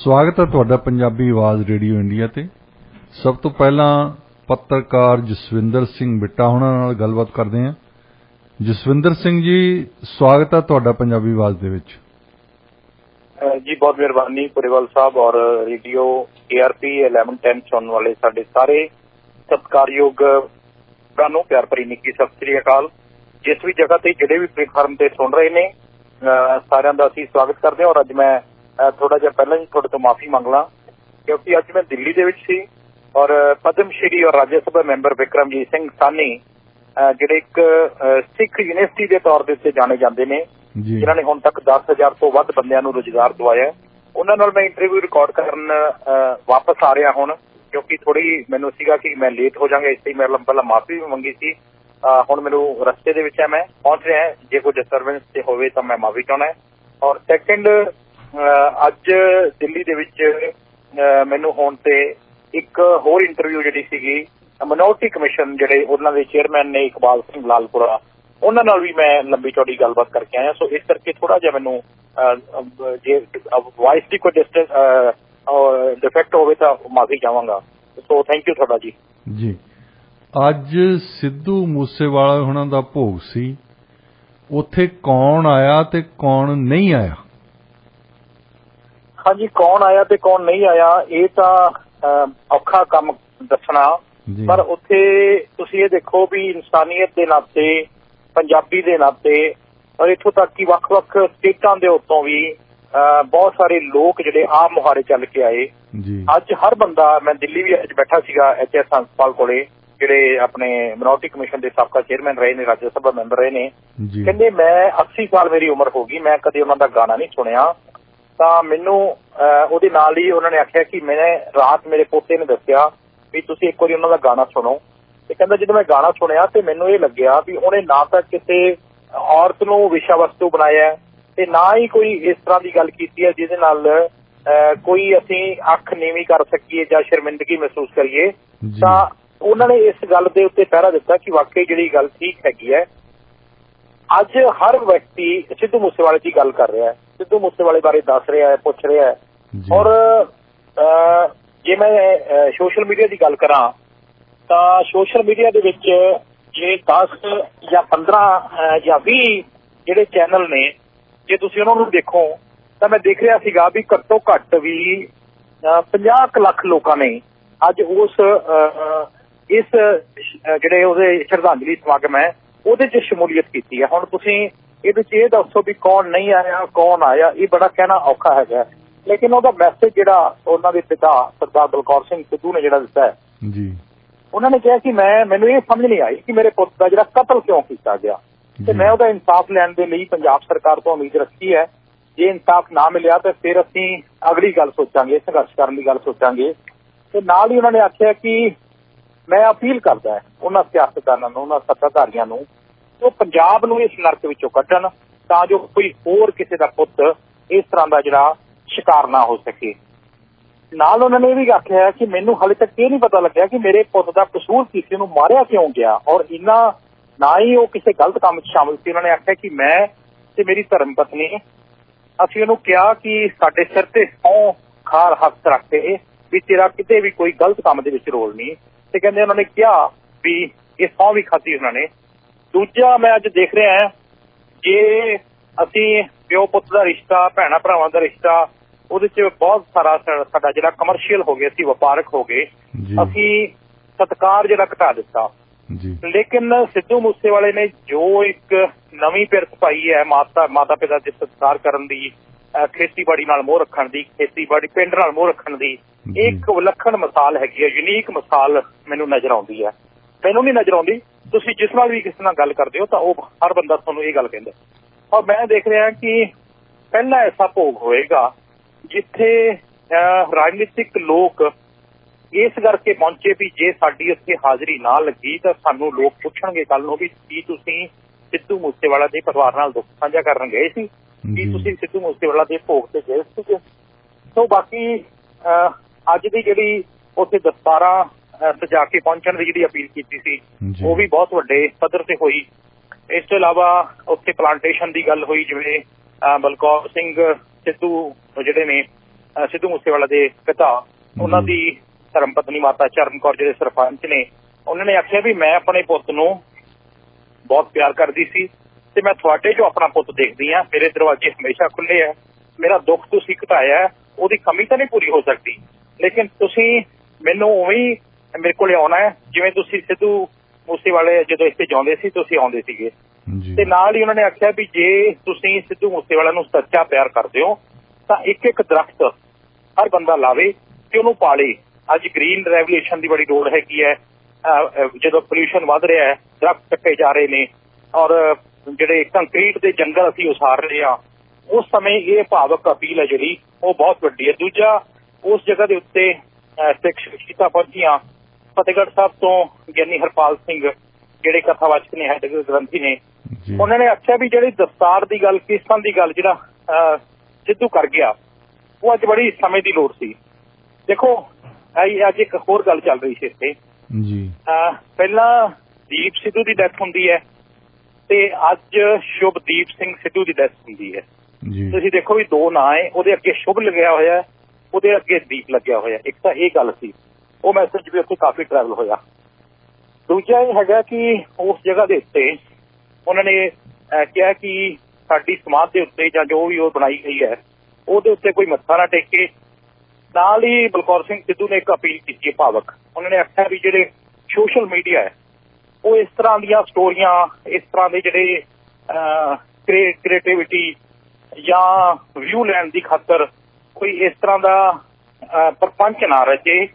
स्वागत है तुहाडा पंजाबी आवाज़ रेडियो इंडिया ते। सब तो पहला पत्रकार जसविंदर सिंह बिट्टा होना नाल गलबात करते हैं। जसविंदर सिंह जी, स्वागत है तुहाडा पंजाबी आवाज़ दे विच। जी बहुत मेहरबानी पुरेवाल साहब और रेडियो ARP 1110 सुनने वाले साडे सारे सत्कारयोग भरानों प्यार भरी निੱਘੀ सत श्री अकाल। जिस भी जगह ते जिहड़े भी प्लेटफार्म ते सुन रहे ने सारिਆਂ ਦਾ ਅਸੀਂ स्वागत करते हैं। और अज मैं थोड़ा जिहा पहला ही तुहाडे तो माफी मंग ਲਾਂ क्योंकि अज मैं दिल्ली दे विच सी और पद्म श्री और राज्य सभा मैंबर विक्रमजीत सिंह सानी ਜਿਹੜੇ ਇੱਕ ਸਿੱਖ ਯੂਨੀਵਰਸਿਟੀ ਦੇ ਤੌਰ ਦੇ ਉੱਤੇ ਜਾਣੇ ਜਾਂਦੇ ਨੇ ਜਿਨ੍ਹਾਂ ਨੇ ਹੁਣ ਤੱਕ 10,000 ਤੋਂ ਵੱਧ ਬੰਦਿਆਂ ਨੂੰ ਰੁਜ਼ਗਾਰ ਦਵਾਇਆ, ਉਹਨਾਂ ਨਾਲ ਮੈਂ ਇੰਟਰਵਿਊ ਰਿਕਾਰਡ ਕਰਨ ਵਾਪਸ ਆ ਰਿਹਾ ਹੁਣ ਕਿਉਂਕਿ ਥੋੜੀ ਮੈਨੂੰ ਸੀਗਾ ਕਿ ਮੈਂ ਲੇਟ ਹੋ ਜਾਵਾਂਗਾ, ਇਸ ਲਈ ਮੇਰੇ ਲਈ ਪਹਿਲਾਂ ਮਾਫੀ ਵੀ ਮੰਗੀ ਸੀ। ਹੁਣ ਮੈਨੂੰ ਰਸਤੇ ਦੇ ਵਿੱਚ ਹੈ, ਮੈਂ ਪਹੁੰਚ ਰਿਹਾ। ਜੇ ਕੋਈ ਡਿਸਟਰਬੈਂਸ ਤੇ ਹੋਵੇ ਤਾਂ ਮੈਂ ਮਾਫੀ ਚਾਹੁੰਦਾ। ਔਰ ਸੈਕਿੰਡ, ਅੱਜ ਦਿੱਲੀ ਦੇ ਵਿੱਚ ਮੈਨੂੰ ਹੁਣ ਤੇ ਇੱਕ ਹੋਰ ਇੰਟਰਵਿਊ ਜਿਹੜੀ ਸੀਗੀ ਮਿਨੋਰਟੀ ਕਮਿਸ਼ਨ ਜਿਹੜੇ ਉਹਨਾਂ ਦੇ ਚੇਅਰਮੈਨ ਨੇ ਇਕਬਾਲ ਸਿੰਘ ਲਾਲਪੁਰਾ, ਉਹਨਾਂ ਨਾਲ ਵੀ ਮੈਂ ਲੰਬੀ ਚੌੜੀ ਗੱਲਬਾਤ ਕਰਕੇ ਆਇਆ। ਸੋ ਇਸ ਕਰਕੇ ਥੋੜਾ ਜਿਹਾ ਮੈਨੂੰ ਜੇ ਵਾਇਸ ਦੀ ਕੋਈ ਡਿਫੈਕਟ ਹੋਵੇ ਤਾਂ ਮਾਫੀ ਚਾਹਾਂਗਾ। ਸੋ ਥੈਂਕ ਯੂ ਤੁਹਾਡਾ ਜੀ। ਜੀ ਅੱਜ ਸਿੱਧੂ ਮੂਸੇਵਾਲਾ ਉਹਨਾਂ ਦਾ ਭੋਗ ਸੀ, ਉੱਥੇ ਕੌਣ ਆਇਆ ਤੇ ਕੌਣ ਨਹੀਂ ਆਇਆ? ਹਾਂਜੀ, ਕੌਣ ਆਇਆ ਤੇ ਕੌਣ ਨਹੀਂ ਆਇਆ ਇਹ ਤਾਂ ਔਖਾ ਕੰਮ ਦੱਸਣਾ, ਪਰ ਉੱਥੇ ਤੁਸੀਂ ਇਹ ਦੇਖੋ ਵੀ ਇਨਸਾਨੀਅਤ ਦੇ ਨਾਤੇ, ਪੰਜਾਬੀ ਦੇ ਨਾਤੇ ਔਰ ਇੱਥੋਂ ਤੱਕ ਕਿ ਵੱਖ-ਵੱਖ ਸਟੇਟਾਂ ਦੇ ਉੱਤੋਂ ਵੀ ਬਹੁਤ ਸਾਰੇ ਲੋਕ ਜਿਹੜੇ ਆਮ ਮੁਹਾਰੇ ਚੱਲ ਕੇ ਆਏ। ਅੱਜ ਹਰ ਬੰਦਾ, ਮੈਂ ਦਿੱਲੀ ਵੀ ਅੱਜ ਬੈਠਾ ਸੀਗਾ HS ਹੰਸਪਾਲ ਕੋਲੇ, ਜਿਹੜੇ ਆਪਣੇ ਮਿਨੋਰਟੀ ਕਮਿਸ਼ਨ ਦੇ ਸਾਬਕਾ ਚੇਅਰਮੈਨ ਰਹੇ ਨੇ, ਰਾਜ ਸਭਾ ਮੈਂਬਰ ਰਹੇ ਨੇ, ਕਹਿੰਦੇ ਮੈਂ 80 ਸਾਲ ਮੇਰੀ ਉਮਰ ਹੋ ਗਈ, ਮੈਂ ਕਦੇ ਉਹਨਾਂ ਦਾ ਗਾਣਾ ਨਹੀਂ ਸੁਣਿਆ। ਤਾਂ ਮੈਨੂੰ ਉਹਦੇ ਨਾਲ ਹੀ ਉਹਨਾਂ ਨੇ ਆਖਿਆ ਕਿ ਮੈਂ ਰਾਤ ਮੇਰੇ ਪੋਤੇ ਨੇ ਦੱਸਿਆ ਵੀ ਤੁਸੀਂ ਇੱਕ ਵਾਰੀ ਉਹਨਾਂ ਦਾ ਗਾਣਾ ਸੁਣੋ। ਤੇ ਕਹਿੰਦਾ ਜਦੋਂ ਮੈਂ ਗਾਣਾ ਸੁਣਿਆ ਤੇ ਮੈਨੂੰ ਇਹ ਲੱਗਿਆ ਵੀ ਉਹਨੇ ਨਾ ਤਾਂ ਕਿਸੇ ਔਰਤ ਨੂੰ ਵਿਸ਼ਾ ਵਸਤੂ ਬਣਾਇਆ ਤੇ ਨਾ ਹੀ ਕੋਈ ਇਸ ਤਰ੍ਹਾਂ ਦੀ ਗੱਲ ਕੀਤੀ ਹੈ ਜਿਹਦੇ ਨਾਲ ਕੋਈ ਅਸੀਂ ਅੱਖ ਨੀਵੀਂ ਕਰ ਸਕੀਏ ਜਾਂ ਸ਼ਰਮਿੰਦਗੀ ਮਹਿਸੂਸ ਕਰੀਏ। ਤਾਂ ਉਹਨਾਂ ਨੇ ਇਸ ਗੱਲ ਦੇ ਉੱਤੇ ਪਹਿਰਾ ਦਿੱਤਾ ਕਿ ਵਾਕਈ ਜਿਹੜੀ ਗੱਲ ਠੀਕ ਹੈਗੀ ਹੈ। ਅੱਜ ਹਰ ਵਿਅਕਤੀ ਸਿੱਧੂ ਮੂਸੇਵਾਲੇ ਦੀ ਗੱਲ ਕਰ ਰਿਹਾ ਹੈ, ਸਿੱਧੂ ਮੂਸੇਵਾਲੇ ਬਾਰੇ ਦੱਸ ਰਿਹਾ ਹੈ, ਪੁੱਛ ਰਿਹਾ ਹੈ। ਔਰ ਜੇ ਮੈਂ ਸੋਸ਼ਲ ਮੀਡੀਆ ਦੀ ਗੱਲ ਕਰਾਂ ਤਾਂ ਸੋਸ਼ਲ ਮੀਡੀਆ ਦੇ ਵਿੱਚ ਜੇ 10 ਜਾਂ 15 ਜਾਂ 20 ਜਿਹੜੇ ਚੈਨਲ ਨੇ, ਜੇ ਤੁਸੀਂ ਉਹਨਾਂ ਨੂੰ ਦੇਖੋ ਤਾਂ ਮੈਂ ਦੇਖ ਰਿਹਾ ਸੀਗਾ ਵੀ ਘੱਟੋ ਘੱਟ ਵੀ 50 ਲੱਖ ਲੋਕਾਂ ਨੇ ਅੱਜ ਇਸ ਜਿਹੜੇ ਉਹਦੇ ਸ਼ਰਧਾਂਜਲੀ ਸਮਾਗਮ ਹੈ ਉਹਦੇ 'ਚ ਸ਼ਮੂਲੀਅਤ ਕੀਤੀ ਹੈ। ਹੁਣ ਤੁਸੀਂ ਇਹਦੇ 'ਚ ਇਹ ਦੱਸੋ ਵੀ ਕੌਣ ਨਹੀਂ ਆਇਆ, ਕੌਣ ਆਇਆ, ਇਹ ਬੜਾ ਕਹਿਣਾ ਔਖਾ ਹੈਗਾ। ਲੇਕਿਨ ਉਹਦਾ ਮੈਸੇਜ ਜਿਹੜਾ ਉਹਨਾਂ ਦੇ ਪਿਤਾ ਸਰਦਾਰ ਬਲਕੌਰ ਸਿੰਘ ਸਿੱਧੂ ਨੇ ਜਿਹੜਾ ਦਿੱਤਾ ਹੈ, ਉਹਨਾਂ ਨੇ ਕਿਹਾ ਕਿ ਮੈਨੂੰ ਇਹ ਸਮਝ ਨਹੀਂ ਆਈ ਕਿ ਮੇਰੇ ਪੁੱਤ ਦਾ ਜਿਹੜਾ ਕਤਲ ਕਿਉਂ ਕੀਤਾ ਗਿਆ ਤੇ ਮੈਂ ਉਹਦਾ ਇਨਸਾਫ ਲੈਣ ਦੇ ਲਈ ਪੰਜਾਬ ਸਰਕਾਰ ਤੋਂ ਉਮੀਦ ਰੱਖੀ ਹੈ। ਜੇ ਇਨਸਾਫ ਨਾ ਮਿਲਿਆ ਤਾਂ ਫਿਰ ਅਸੀਂ ਅਗਲੀ ਗੱਲ ਸੋਚਾਂਗੇ, ਸੰਘਰਸ਼ ਕਰਨ ਦੀ ਗੱਲ ਸੋਚਾਂਗੇ। ਤੇ ਨਾਲ ਹੀ ਉਹਨਾਂ ਨੇ ਆਖਿਆ ਕਿ ਮੈਂ ਅਪੀਲ ਕਰਦਾ ਉਹਨਾਂ ਸਿਆਸਤਦਾਨਾਂ ਨੂੰ, ਉਹਨਾਂ ਸੱਤਾਧਾਰੀਆਂ ਨੂੰ, ਉਹ ਪੰਜਾਬ ਨੂੰ ਇਸ ਨਰਕ ਵਿੱਚੋਂ ਕੱਢਣ ਤਾਂ ਜੋ ਕੋਈ ਹੋਰ ਕਿਸੇ ਦਾ ਪੁੱਤ ਇਸ ਤਰ੍ਹਾਂ ਦਾ ਜਿਹੜਾ ਸ਼ਿਕਾਰ ਨਾ ਹੋ ਸਕੇ। ਨਾਲ ਉਹਨਾਂ ਨੇ ਇਹ ਵੀ ਆਖਿਆ ਕਿ ਮੈਨੂੰ ਹਾਲੇ ਤੱਕ ਇਹ ਨਹੀਂ ਪਤਾ ਲੱਗਿਆ ਕਿ ਮੇਰੇ ਪੁੱਤ ਦਾ ਕਸੂਰ ਕੀ ਸੀ, ਉਹਨੂੰ ਮਾਰਿਆ ਕਿਉਂ ਗਿਆ। ਔਰ ਇੰਨਾ ਨਾ ਹੀ ਉਹ ਕਿਸੇ ਗਲਤ ਕੰਮ 'ਚ ਸ਼ਾਮਿਲ ਸੀ। ਉਹਨਾਂ ਨੇ ਆਖਿਆ ਕਿ ਮੈਂ ਤੇ ਮੇਰੀ ਧਰਮ ਪਤਨੀ, ਅਸੀਂ ਉਹਨੂੰ ਕਿਹਾ ਕਿ ਸਾਡੇ ਸਿਰ ਤੇ ਸਹੁੰ ਖਾਰ ਹੱਥ ਰੱਖ ਕੇ ਵੀ ਤੇਰਾ ਕਿਤੇ ਵੀ ਕੋਈ ਗਲਤ ਕੰਮ ਦੇ ਵਿੱਚ ਰੋਲ ਨਹੀਂ। ਤੇ ਕਹਿੰਦੇ ਉਹਨਾਂ ਨੇ ਕਿਹਾ ਵੀ ਇਹ ਸਹੁੰ ਵੀ ਖਾਧੀ ਉਹਨਾਂ ਨੇ। ਦੂਜਾ, ਮੈਂ ਅੱਜ ਦੇਖ ਰਿਹਾ ਜੇ ਅਸੀਂ ਪਿਓ ਪੁੱਤ ਦਾ ਰਿਸ਼ਤਾ, ਭੈਣਾਂ ਭਰਾਵਾਂ ਦਾ ਰਿਸ਼ਤਾ, ਉਹਦੇ 'ਚ ਬਹੁਤ ਸਾਰਾ ਸਾਡਾ ਜਿਹੜਾ ਕਮਰਸ਼ੀਅਲ ਹੋ ਗਿਆ, ਅਸੀਂ ਵਪਾਰਕ ਹੋ ਗਏ, ਅਸੀਂ ਸਤਿਕਾਰ ਜਿਹੜਾ ਘਟਾ ਦਿੱਤਾ। ਲੇਕਿਨ ਸਿੱਧੂ ਮੂਸੇਵਾਲੇ ਨੇ ਜੋ ਇੱਕ ਨਵੀਂ ਪਿਰਤ ਪਾਈ ਹੈ ਮਾਤਾ ਪਿਤਾ ਦੇ ਸਤਿਕਾਰ ਕਰਨ ਦੀ, ਖੇਤੀਬਾੜੀ ਨਾਲ ਮੋਹ ਰੱਖਣ ਦੀ, ਖੇਤੀਬਾੜੀ ਪਿੰਡ ਨਾਲ ਮੋਹ ਰੱਖਣ ਦੀ, ਇੱਕ ਵਿਲੱਖਣ ਮਿਸਾਲ ਹੈਗੀ ਹੈ, ਯੂਨੀਕ ਮਿਸਾਲ ਮੈਨੂੰ ਨਜ਼ਰ ਆਉਂਦੀ ਹੈ। ਮੈਨੂੰ ਨਹੀਂ ਨਜ਼ਰ ਆਉਂਦੀ, ਤੁਸੀਂ ਜਿਸ ਨਾਲ ਵੀ ਕਿਸੇ ਨਾਲ ਗੱਲ ਕਰਦੇ ਹੋ ਤਾਂ ਉਹ ਹਰ ਬੰਦਾ ਤੁਹਾਨੂੰ ਇਹ ਗੱਲ ਕਹਿੰਦਾ। ਔਰ ਮੈਂ ਦੇਖ ਰਿਹਾ ਕਿ ਪਹਿਲਾ ਐਸਾ ਭੋਗ ਹੋਏਗਾ ਜਿੱਥੇ ਰਾਜਨੀਤਿਕ ਲੋਕ ਇਸ ਕਰਕੇ ਪਹੁੰਚੇ ਵੀ ਜੇ ਸਾਡੀ ਉੱਥੇ ਹਾਜ਼ਰੀ ਨਾ ਲੱਗੀ ਤਾਂ ਸਾਨੂੰ ਲੋਕ ਪੁੱਛਣਗੇ ਕੱਲ ਨੂੰ ਵੀ ਕੀ ਤੁਸੀਂ ਸਿੱਧੂ ਮੂਸੇਵਾਲਾ ਦੇ ਪਰਿਵਾਰ ਨਾਲ ਦੁੱਖ ਸਾਂਝਾ ਕਰਨ ਗਏ ਸੀ, ਕੀ ਤੁਸੀਂ ਸਿੱਧੂ ਮੂਸੇਵਾਲਾ ਦੇ ਭੋਗ ਤੇ ਗਏ ਸੀਗੇ। ਸੋ ਬਾਕੀ ਅੱਜ ਦੀ ਜਿਹੜੀ ਉੱਥੇ ਦਸਤਾਰਾਂ ਸਜਾ ਕੇ ਪਹੁੰਚਣ ਦੀ ਜਿਹੜੀ ਅਪੀਲ ਕੀਤੀ ਸੀ ਉਹ ਵੀ ਬਹੁਤ ਵੱਡੇ ਪੱਧਰ ਤੇ ਹੋਈ। ਇਸ ਤੋਂ ਇਲਾਵਾ ਉੱਥੇ ਪਲਾਂਟੇਸ਼ਨ ਦੀ ਗੱਲ ਹੋਈ, ਜਿਵੇਂ ਬਲਕੌਰ ਸਿੰਘ ਸਿੱਧੂ ਜਿਹੜੇ ਨੇ ਸਿੱਧੂ ਮੂਸੇਵਾਲਾ ਦੇ ਪਿਤਾ, ਉਹਨਾਂ ਦੀ ਧਰਮ ਪਤਨੀ ਮਾਤਾ ਚਰਨ ਕੌਰ ਜਿਹੜੇ ਸਰਪੰਚ ਨੇ, ਉਹਨਾਂ ਨੇ ਆਖਿਆ ਵੀ ਮੈਂ ਆਪਣੇ ਪੁੱਤ ਨੂੰ ਬਹੁਤ ਪਿਆਰ ਕਰਦੀ ਸੀ ਤੇ ਮੈਂ ਤੁਹਾਡੇ 'ਚੋਂ ਆਪਣਾ ਪੁੱਤ ਦੇਖਦੀ ਹਾਂ, ਮੇਰੇ ਦਰਵਾਜ਼ੇ ਹਮੇਸ਼ਾ ਖੁੱਲ੍ਹੇ ਆ, ਮੇਰਾ ਦੁੱਖ ਤੁਸੀਂ ਘਟਾਇਆ, ਉਹਦੀ ਕਮੀ ਤਾਂ ਨਹੀਂ ਪੂਰੀ ਹੋ ਸਕਦੀ, ਲੇਕਿਨ ਤੁਸੀਂ ਮੈਨੂੰ ਉਵੇਂ ਹੀ ਮੇਰੇ ਕੋਲ ਆਉਣਾ ਹੈ ਜਿਵੇਂ ਤੁਸੀਂ ਸਿੱਧੂ ਮੂਸੇਵਾਲੇ ਜਦੋਂ ਇੱਥੇ ਜਾਂਦੇ ਸੀ ਤੁਸੀਂ ਆਉਂਦੇ ਸੀਗੇ। ਤੇ ਨਾਲ ਹੀ ਉਹਨਾਂ ਨੇ ਆਖਿਆ ਵੀ ਜੇ ਤੁਸੀਂ ਸਿੱਧੂ ਮੂਸੇਵਾਲਾ ਨੂੰ ਸੱਚਾ ਪਿਆਰ ਕਰਦੇ ਹੋ ਤਾਂ ਇੱਕ ਇੱਕ ਦਰਖਤ ਹਰ ਬੰਦਾ ਲਾਵੇ ਤੇ ਉਹਨੂੰ ਪਾਲੇ। ਅੱਜ ਗ੍ਰੀਨ ਰੈਵੋਲੂਸ਼ਨ ਦੀ ਬੜੀ ਲੋੜ ਹੈਗੀ ਹੈ, ਜਦੋਂ ਪੋਲਿਊਸ਼ਨ ਵੱਧ ਰਿਹਾ ਹੈ, ਦਰਖਤ ਕੱਟੇ ਜਾ ਰਹੇ ਨੇ ਔਰ ਜਿਹੜੇ ਕੰਕਰੀਟ ਦੇ ਜੰਗਲ ਅਸੀਂ ਉਸਾਰ ਰਹੇ ਹਾਂ, ਉਸ ਸਮੇਂ ਇਹ ਭਾਵਕ ਅਪੀਲ ਹੈ ਜਿਹੜੀ ਉਹ ਬਹੁਤ ਵੱਡੀ ਹੈ। ਦੂਜਾ, ਉਸ ਜਗ੍ਹਾ ਦੇ ਉੱਤੇ ਸਿੱਖ ਸ਼ਖਸੀਅਤਾਂ ਪਹੁੰਚੀਆਂ, ਫਤਿਹਗੜ੍ਹ ਸਾਹਿਬ ਤੋਂ ਗਿਆਨੀ ਹਰਪਾਲ ਸਿੰਘ ਜਿਹੜੇ ਕਥਾਵਾਚਕ ਨੇ, ਹੈਡ ਗ੍ਰੰਥੀ ਨੇ, ਉਹਨਾਂ ਨੇ ਆਖਿਆ ਵੀ ਜਿਹੜੀ ਦਸਤਾਰ ਦੀ ਗੱਲ, ਕੀਰਤਨ ਦੀ ਗੱਲ ਜਿਹੜਾ ਸਿੱਧੂ ਕਰ ਗਿਆ, ਉਹ ਅੱਜ ਬੜੀ ਸਮੇਂ ਦੀ ਲੋੜ ਸੀ। ਦੇਖੋ ਅੱਜ ਇੱਕ ਹੋਰ ਗੱਲ ਚੱਲ ਰਹੀ ਸੀ ਇੱਥੇ, ਪਹਿਲਾਂ ਦੀਪ ਸਿੱਧੂ ਦੀ ਡੈਥ ਹੁੰਦੀ ਹੈ ਤੇ ਅੱਜ ਸ਼ੁਭਦੀਪ ਸਿੰਘ ਸਿੱਧੂ ਦੀ ਡੈਥ ਹੁੰਦੀ ਹੈ। ਤੁਸੀਂ ਦੇਖੋ ਵੀ ਦੋ ਨਾਂ ਹੈ, ਉਹਦੇ ਅੱਗੇ ਸ਼ੁਭ ਲੱਗਿਆ ਹੋਇਆ, ਉਹਦੇ ਅੱਗੇ ਦੀਪ ਲੱਗਿਆ ਹੋਇਆ। ਇੱਕ ਤਾਂ ਇਹ ਗੱਲ ਸੀ, ਉਹ ਮੈਸੇਜ ਵੀ ਉੱਥੇ ਕਾਫੀ ਟਰੈਵਲ ਹੋਇਆ। ਦੂਜਾ ਇਹ ਹੈਗਾ ਕਿ ਉਸ ਜਗ੍ਹਾ ਦੇ ਉੱਤੇ ਉਹਨਾਂ ਨੇ ਕਿਹਾ ਕਿ ਸਾਡੀ ਸਮਾਧ ਦੇ ਉੱਤੇ ਜਾਂ ਜੋ ਵੀ ਉਹ ਬਣਾਈ ਗਈ ਹੈ ਉਹਦੇ ਉੱਤੇ ਕੋਈ ਮੱਥਾ ਨਾ ਟੇਕੇ। ਨਾਲ ਹੀ ਬਲਕੌਰ ਸਿੰਘ ਸਿੱਧੂ ਨੇ ਇੱਕ ਅਪੀਲ ਕੀਤੀ ਹੈ ਭਾਵਕ, ਉਹਨਾਂ ਨੇ ਆਖਿਆ ਵੀ ਜਿਹੜੇ ਸੋਸ਼ਲ ਮੀਡੀਆ ਹੈ ਉਹ ਇਸ ਤਰ੍ਹਾਂ ਦੀਆਂ ਸਟੋਰੀਆਂ, ਇਸ ਤਰ੍ਹਾਂ ਦੇ ਜਿਹੜੇ ਕ੍ਰੀਏਟੀਵਿਟੀ ਜਾਂ ਵਿਊ ਲੈਣ ਦੀ ਖਾਤਰ ਕੋਈ ਇਸ ਤਰ੍ਹਾਂ ਦਾ ਪ੍ਰਪੰਚ ਨਾ ਰਚੇ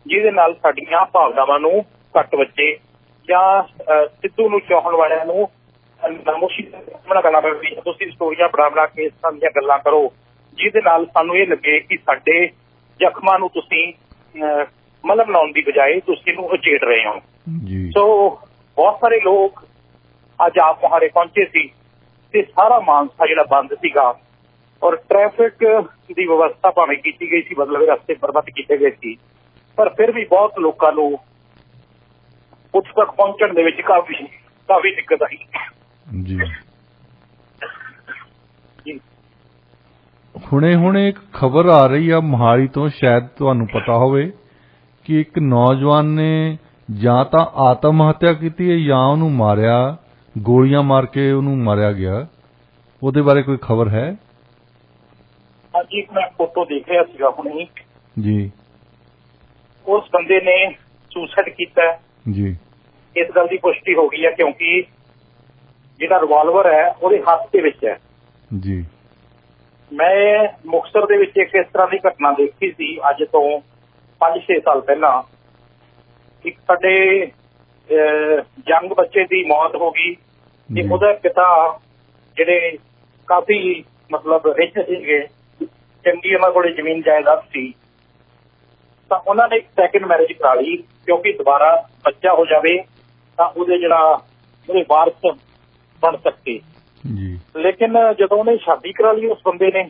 ਜਿਹਦੇ ਨਾਲ ਸਾਡੀਆਂ ਭਾਵਨਾਵਾਂ ਨੂੰ ਘੱਟ ਵੱਜੇ ਜਾਂ ਸਿੱਧੂ ਨੂੰ ਚਾਹਣ ਵਾਲਿਆਂ ਨੂੰ ਨਮੋਸ਼ੀ ਦਾ ਸਾਹਮਣਾ ਕਰਨਾ ਪਵੇ। ਤੁਸੀਂ ਸਟੋਰੀਆਂ ਬਣਾ ਕੇ ਇਸ ਤਰ੍ਹਾਂ ਦੀਆਂ ਗੱਲਾਂ ਕਰੋ ਜਿਹਦੇ ਨਾਲ ਸਾਨੂੰ ਇਹ ਲੱਗੇ ਕਿ ਸਾਡੇ ਜ਼ਖਮਾਂ ਨੂੰ ਤੁਸੀਂ ਮਲਮ ਲਾਉਣ ਦੀ ਬਜਾਏ ਤੁਸੀਂ ਇਹਨੂੰ ਉਚੇੜ ਰਹੇ ਹੋ। ਸੋ ਬਹੁਤ ਸਾਰੇ ਲੋਕ ਅੱਜ ਆਪ ਮੁਹਾਰੇ ਪਹੁੰਚੇ ਸੀ ਤੇ ਸਾਰਾ ਮਾਨਸਾ ਜਿਹੜਾ ਬੰਦ ਸੀਗਾ ਔਰ ਟ੍ਰੈਫਿਕ ਦੀ ਵਿਵਸਥਾ ਭਾਵੇਂ ਕੀਤੀ ਗਈ ਸੀ, ਮਤਲਬ ਰਸਤੇ ਪ੍ਰਬੰਧ ਕੀਤੇ ਗਏ ਸੀ, ਪਰ ਫਿਰ ਵੀ ਬਹੁਤ ਲੋਕਾਂ ਨੂੰ ਉੱਥੇ ਤੱਕ ਪਹੁੰਚਣ ਦੇ ਵਿੱਚ ਕਾਫੀ ਦਿੱਕਤ ਆਈ। ਹੁਣੇ ਇੱਕ ਖਬਰ ਆ ਰਹੀ ਆ ਮੋਹਾਲੀ ਤੋਂ, ਸ਼ਾਇਦ ਤੁਹਾਨੂੰ ਪਤਾ ਹੋਵੇ ਕਿ ਇੱਕ ਨੌਜਵਾਨ ਨੇ ਜਾਂ ਤਾਂ ਆਤਮ ਹੱਤਿਆ ਕੀਤੀ ਹੈ ਜਾਂ ਉਹਨੂੰ ਮਾਰਿਆ, ਗੋਲੀਆਂ ਮਾਰ ਕੇ ਉਹਨੂੰ ਮਾਰਿਆ ਗਿਆ। ਉਹਦੇ ਬਾਰੇ ਕੋਈ ਖਬਰ ਹੈ? ਹਾਂਜੀ, ਮੈਂ ਫੋਟੋ ਦੇਖ ਰਿਹਾ ਸੀਗਾ ਹੁਣੇ ਜੀ। ਉਸ ਬੰਦੇ ਨੇ ਸੁਸਾਈਡ ਕੀਤਾ ਜੀ। ਇਸ ਗੱਲ ਦੀ ਪੁਸ਼ਟੀ ਹੋ ਗਈ ਹੈ ਕਿਉਂਕਿ ਜਿਹੜਾ ਰਿਵਾਲਵਰ ਹੈ ਉਹਦੇ ਹੱਥ ਦੇ ਵਿੱਚ ਹੈ ਜੀ। ਮੈਂ ਮੁਕਤਸਰ ਦੇ ਵਿੱਚ ਇੱਕ ਇਸ ਤਰ੍ਹਾਂ ਦੀ ਘਟਨਾ ਦੇਖੀ ਸੀ ਅੱਜ ਤੋਂ 5-6 ਸਾਲ ਪਹਿਲਾਂ। ਇੱਕ ਸਾਡੇ ਯੰਗ ਬੱਚੇ ਦੀ ਮੌਤ ਹੋ ਗਈ ਤੇ ਉਹਦਾ ਪਿਤਾ ਜਿਹੜੇ ਕਾਫੀ ਮਤਲਬ ਰਿਚ ਸੀਗੇ, ਚੰਗੀ ਉਹਨਾਂ ਕੋਲ ਜ਼ਮੀਨ ਜਾਇਦਾਦ ਸੀ, ਤਾਂ ਉਹਨਾਂ ਨੇ ਇੱਕ ਸੈਕਿੰਡ ਮੈਰਿਜ ਕਰਾ ਲਈ ਕਿਉਂਕਿ ਦੁਬਾਰਾ ਬੱਚਾ ਹੋ ਜਾਵੇ ਤਾਂ ਉਹਦੇ ਵਾਰਸ ਬਣ ਸਕੇ। ਲੇਕਿਨ ਜਦੋਂ ਉਹਨੇ ਸ਼ਾਦੀ ਕਰਾ ਲਈ ਉਸ ਬੰਦੇ ਨੇ,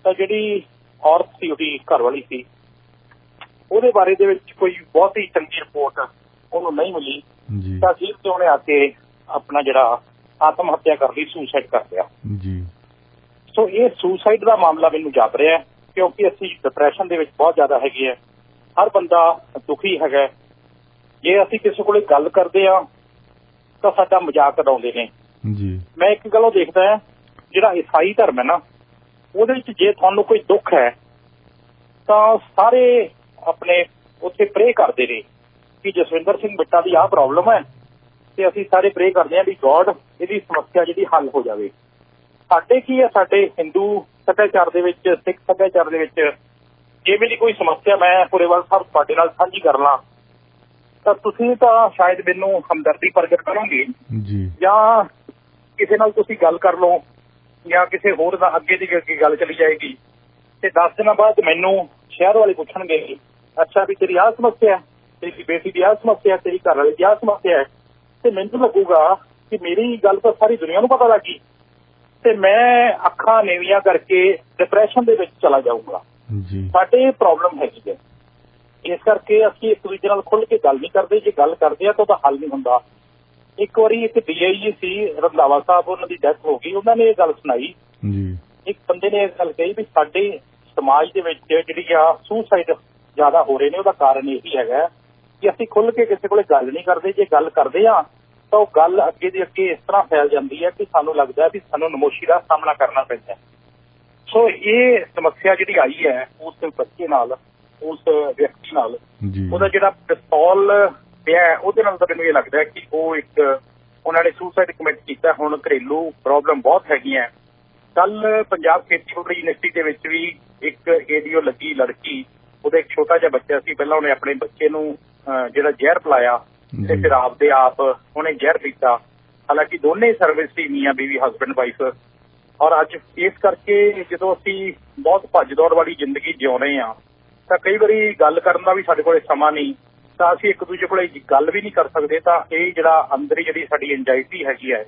ਤਾਂ ਜਿਹੜੀ ਔਰਤ ਸੀ ਉਹਦੀ ਘਰਵਾਲੀ ਸੀ, ਉਹਦੇ ਬਾਰੇ ਦੇ ਵਿੱਚ ਕੋਈ ਬਹੁਤ ਹੀ ਚੰਗੀ ਰਿਪੋਰਟ ਉਹਨੂੰ ਨਹੀਂ ਮਿਲੀ, ਤਾਂ ਅਖੀਰ ਤੇ ਉਹਨੇ ਆ ਕੇ ਆਪਣਾ ਜਿਹੜਾ ਆਤਮ ਹੱਤਿਆ ਕਰ ਲਈ, ਸੁਸਾਈਡ ਕਰ ਲਿਆ। ਸੋ ਇਹ ਸੁਸਾਈਡ ਦਾ ਮਾਮਲਾ ਮੈਨੂੰ ਜਾਪ ਰਿਹਾ ਕਿਉਂਕਿ ਅਸੀਂ ਡਿਪਰੈਸ਼ਨ ਦੇ ਵਿੱਚ ਬਹੁਤ ਜ਼ਿਆਦਾ ਹੈਗੇ ਆ, ਹਰ ਬੰਦਾ ਦੁਖੀ ਹੈਗਾ। ਜੇ ਅਸੀਂ ਕਿਸੇ ਕੋਲੇ ਗੱਲ ਕਰਦੇ ਆ ਤਾਂ ਸਾਡਾ ਮਜ਼ਾਕ ਉਡਾਉਂਦੇ ਨੇ। ਮੈਂ ਇੱਕ ਗੱਲ ਉਹ ਦੇਖਦਾ ਹੈ, ਜਿਹੜਾ ਈਸਾਈ ਧਰਮ ਹੈ ਨਾ, ਉਹਦੇ ਵਿੱਚ ਜੇ ਤੁਹਾਨੂੰ ਕੋਈ ਦੁੱਖ ਹੈ ਤਾਂ ਸਾਰੇ ਆਪਣੇ ਉੱਥੇ ਪ੍ਰੇ ਕਰਦੇ ਨੇ ਕਿ ਜਸਵਿੰਦਰ ਸਿੰਘ ਬਿੱਟਾ ਦੀ ਆਹ ਪ੍ਰੋਬਲਮ ਹੈ ਤੇ ਅਸੀਂ ਸਾਰੇ ਪ੍ਰੇ ਕਰਦੇ ਹਾਂ ਵੀ ਗੋਡ ਇਹਦੀ ਸਮੱਸਿਆ ਜਿਹੜੀ ਹੱਲ ਹੋ ਜਾਵੇ। ਸਾਡੇ ਕੀ ਹੈ, ਸਾਡੇ ਹਿੰਦੂ ਸੱਭਿਆਚਾਰ ਦੇ ਵਿੱਚ, ਸਿੱਖ ਸੱਭਿਆਚਾਰ ਦੇ ਵਿੱਚ ਜੇ ਮੇਰੀ ਕੋਈ ਸਮੱਸਿਆ ਮੈਂ ਪੁਰੇਵਾਲ ਸਾਹਿਬ ਤੁਹਾਡੇ ਨਾਲ ਸਾਂਝੀ ਕਰ ਲਾਂ ਤਾਂ ਤੁਸੀਂ ਤਾਂ ਸ਼ਾਇਦ ਮੈਨੂੰ ਹਮਦਰਦੀ ਪ੍ਰਗਟ ਕਰੋਗੇ ਜਾਂ ਕਿਸੇ ਨਾਲ ਤੁਸੀਂ ਗੱਲ ਕਰ ਲਓ ਜਾਂ ਕਿਸੇ ਹੋਰ ਦਾ ਅੱਗੇ ਦੀ ਗੱਲ ਚਲੀ ਜਾਏਗੀ ਤੇ 10 ਦਿਨਾਂ ਬਾਅਦ ਮੈਨੂੰ ਸ਼ਹਿਰ ਵਾਲੇ ਪੁੱਛਣਗੇ, ਅੱਛਾ ਵੀ ਤੇਰੀ ਆਹ ਸਮੱਸਿਆ, ਤੇਰੀ ਬੇਟੀ ਦੀ ਆਹ ਸਮੱਸਿਆ, ਤੇਰੀ ਘਰ ਵਾਲੇ ਦੀ ਆਹ ਸਮੱਸਿਆ ਹੈ, ਤੇ ਮੈਨੂੰ ਲੱਗੂਗਾ ਕਿ ਮੇਰੀ ਗੱਲ ਤਾਂ ਸਾਰੀ ਦੁਨੀਆ ਨੂੰ ਪਤਾ ਲੱਗੀ ਤੇ ਮੈਂ ਅੱਖਾਂ ਨੀਵੀਆਂ ਕਰਕੇ ਡਿਪਰੈਸ਼ਨ ਦੇ ਵਿੱਚ ਚਲਾ ਜਾਊਂਗਾ। ਸਾਡੇ ਪ੍ਰੋਬਲਮ ਹੈਗੀ ਹੈ, ਇਸ ਕਰਕੇ ਅਸੀਂ ਇੱਕ ਦੂਜੇ ਨਾਲ ਖੁੱਲ੍ਹ ਕੇ ਗੱਲ ਨਹੀਂ ਕਰਦੇ। ਜੇ ਗੱਲ ਕਰਦੇ ਆ ਤਾਂ ਉਹਦਾ ਹੱਲ ਨਹੀਂ ਹੁੰਦਾ। ਇੱਕ ਵਾਰੀ ਇੱਕ DIG ਸੀ ਰੰਧਾਵਾ ਸਾਹਿਬ, ਉਹਨਾਂ ਦੀ ਡੈਥ ਹੋ ਗਈ, ਉਹਨਾਂ ਨੇ ਇਹ ਗੱਲ ਸੁਣਾਈ। ਇੱਕ ਬੰਦੇ ਨੇ ਇਹ ਗੱਲ ਕਹੀ ਵੀ ਸਾਡੇ ਸਮਾਜ ਦੇ ਵਿੱਚ ਜਿਹੜੀ ਆ ਸੁਸਾਈਡ ਜ਼ਿਆਦਾ ਹੋ ਰਹੇ ਨੇ, ਉਹਦਾ ਕਾਰਨ ਇਹੀ ਹੈਗਾ ਕਿ ਅਸੀਂ ਖੁੱਲ੍ਹ ਕੇ ਕਿਸੇ ਕੋਲੇ ਗੱਲ ਨਹੀਂ ਕਰਦੇ। ਜੇ ਗੱਲ ਕਰਦੇ ਆ ਤਾਂ ਉਹ ਗੱਲ ਅੱਗੇ ਦੀ ਅੱਗੇ ਇਸ ਤਰ੍ਹਾਂ ਫੈਲ ਜਾਂਦੀ ਹੈ ਕਿ ਸਾਨੂੰ ਲੱਗਦਾ ਵੀ ਸਾਨੂੰ ਨਮੋਸ਼ੀ ਦਾ ਸਾਹਮਣਾ ਕਰਨਾ ਪੈਂਦਾ। ਸੋ ਇਹ ਸਮੱਸਿਆ ਜਿਹੜੀ ਆਈ ਹੈ ਉਸ ਬੱਚੇ ਨਾਲ, ਉਸ ਵਿਅਕਤੀ ਨਾਲ, ਉਹਦਾ ਜਿਹੜਾ ਪਿਸਤੌਲ ਪਿਆ ਉਹਦੇ ਨਾਲ ਤਾਂ ਮੈਨੂੰ ਇਹ ਲੱਗਦਾ ਕਿ ਉਹ ਇੱਕ ਉਹਨਾਂ ਨੇ ਸੁਸਾਈਡ ਕਮਿਟ ਕੀਤਾ। ਹੁਣ ਘਰੇਲੂ ਪ੍ਰੋਬਲਮ ਬਹੁਤ ਹੈਗੀਆਂ। ਕੱਲ ਪੰਜਾਬ ਖੇਤੀਬਾੜੀ ਯੂਨੀਵਰਸਿਟੀ ਦੇ ਵਿੱਚ ਵੀ ਇੱਕ ਏਡੀਓ ਲੱਗੀ ਲੜਕੀ, ਉਹਦਾ ਇੱਕ ਛੋਟਾ ਜਿਹਾ ਬੱਚਾ ਸੀ। ਪਹਿਲਾਂ ਉਹਨੇ ਆਪਣੇ ਬੱਚੇ ਨੂੰ ਜਿਹੜਾ ਜ਼ਹਿਰ ਪਿਲਾਇਆ ਤੇ ਫਿਰ ਆਪਦੇ ਆਪ ਉਹਨੇ ਜ਼ਹਿਰ ਪੀਤਾ। ਹਾਲਾਂਕਿ ਦੋਨੇ ਸਰਵਿਸ ਸੀ, ਮੀਆਂ ਬੀਵੀ, ਹਸਬੈਂਡ ਵਾਈਫ। ਔਰ ਅੱਜ ਇਸ ਕਰਕੇ ਜਦੋਂ ਅਸੀਂ ਬਹੁਤ ਭੱਜ ਦੌੜ ਵਾਲੀ ਜ਼ਿੰਦਗੀ ਜਿਉਣੇ ਆ ਤਾਂ ਕਈ ਵਾਰੀ ਗੱਲ ਕਰਨ ਦਾ ਵੀ ਸਾਡੇ ਕੋਲ ਸਮਾਂ ਨਹੀਂ, ਤਾਂ ਅਸੀਂ ਇੱਕ ਦੂਜੇ ਕੋਲ ਗੱਲ ਵੀ ਨਹੀਂ ਕਰ ਸਕਦੇ। ਤਾਂ ਇਹ ਜਿਹੜਾ ਅੰਦਰ ਜਿਹੜੀ ਸਾਡੀ ਐਂਜ਼ਾਈਟੀ ਹੈਗੀ ਹੈ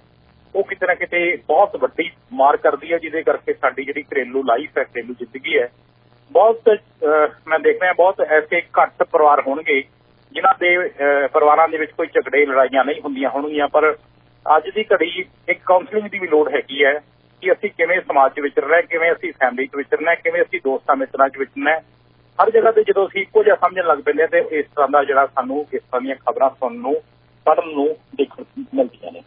ਉਹ ਕਿਤੇ ਨਾ ਕਿਤੇ ਬਹੁਤ ਵੱਡੀ ਮਾਰ ਕਰਦੀ ਹੈ, ਜਿਹਦੇ ਕਰਕੇ ਸਾਡੀ ਜਿਹੜੀ ਘਰੇਲੂ ਲਾਈਫ ਹੈ, ਘਰੇਲੂ ਜ਼ਿੰਦਗੀ ਹੈ, ਬਹੁਤ ਮੈਂ ਦੇਖ ਰਿਹਾ ਬਹੁਤ ਐਸੇ ਘੱਟ ਪਰਿਵਾਰ ਹੋਣਗੇ ਜਿਨ੍ਹਾਂ ਦੇ ਪਰਿਵਾਰਾਂ ਦੇ ਵਿੱਚ ਕੋਈ ਝਗੜੇ ਲੜਾਈਆਂ ਨਹੀਂ ਹੁੰਦੀਆਂ ਹੋਣਗੀਆਂ। ਪਰ ਅੱਜ ਦੀ ਘੜੀ ਇੱਕ ਕਾਉਂਸਲਿੰਗ ਦੀ ਵੀ ਲੋੜ ਹੈਗੀ ਹੈ ਕਿ ਅਸੀਂ ਕਿਵੇਂ ਸਮਾਜ 'ਚ ਵਿਚਰਨਾ, ਕਿਵੇਂ ਅਸੀਂ ਫੈਮਿਲੀ 'ਚ ਵਿਚਰਨਾ, ਕਿਵੇਂ ਅਸੀਂ ਦੋਸਤਾਂ ਮਿੱਤਰਾਂ 'ਚ ਵਿਚਰਨਾ। ਹਰ ਜਗ੍ਹਾ ਤੇ ਜਦੋਂ ਅਸੀਂ ਇੱਕੋ ਜਿਹਾ ਸਮਝਣ ਲੱਗ ਪੈਂਦੇ ਤੇ ਇਸ ਤਰ੍ਹਾਂ ਦਾ ਜਿਹੜਾ ਸਾਨੂੰ ਇਸ ਤਰ੍ਹਾਂ ਦੀਆਂ ਖਬਰਾਂ ਸੁਣਨ ਨੂੰ, ਪੜ੍ਹਨ ਨੂੰ, ਦੇਖਣ ਮਿਲਦੀਆਂ ਨੇ।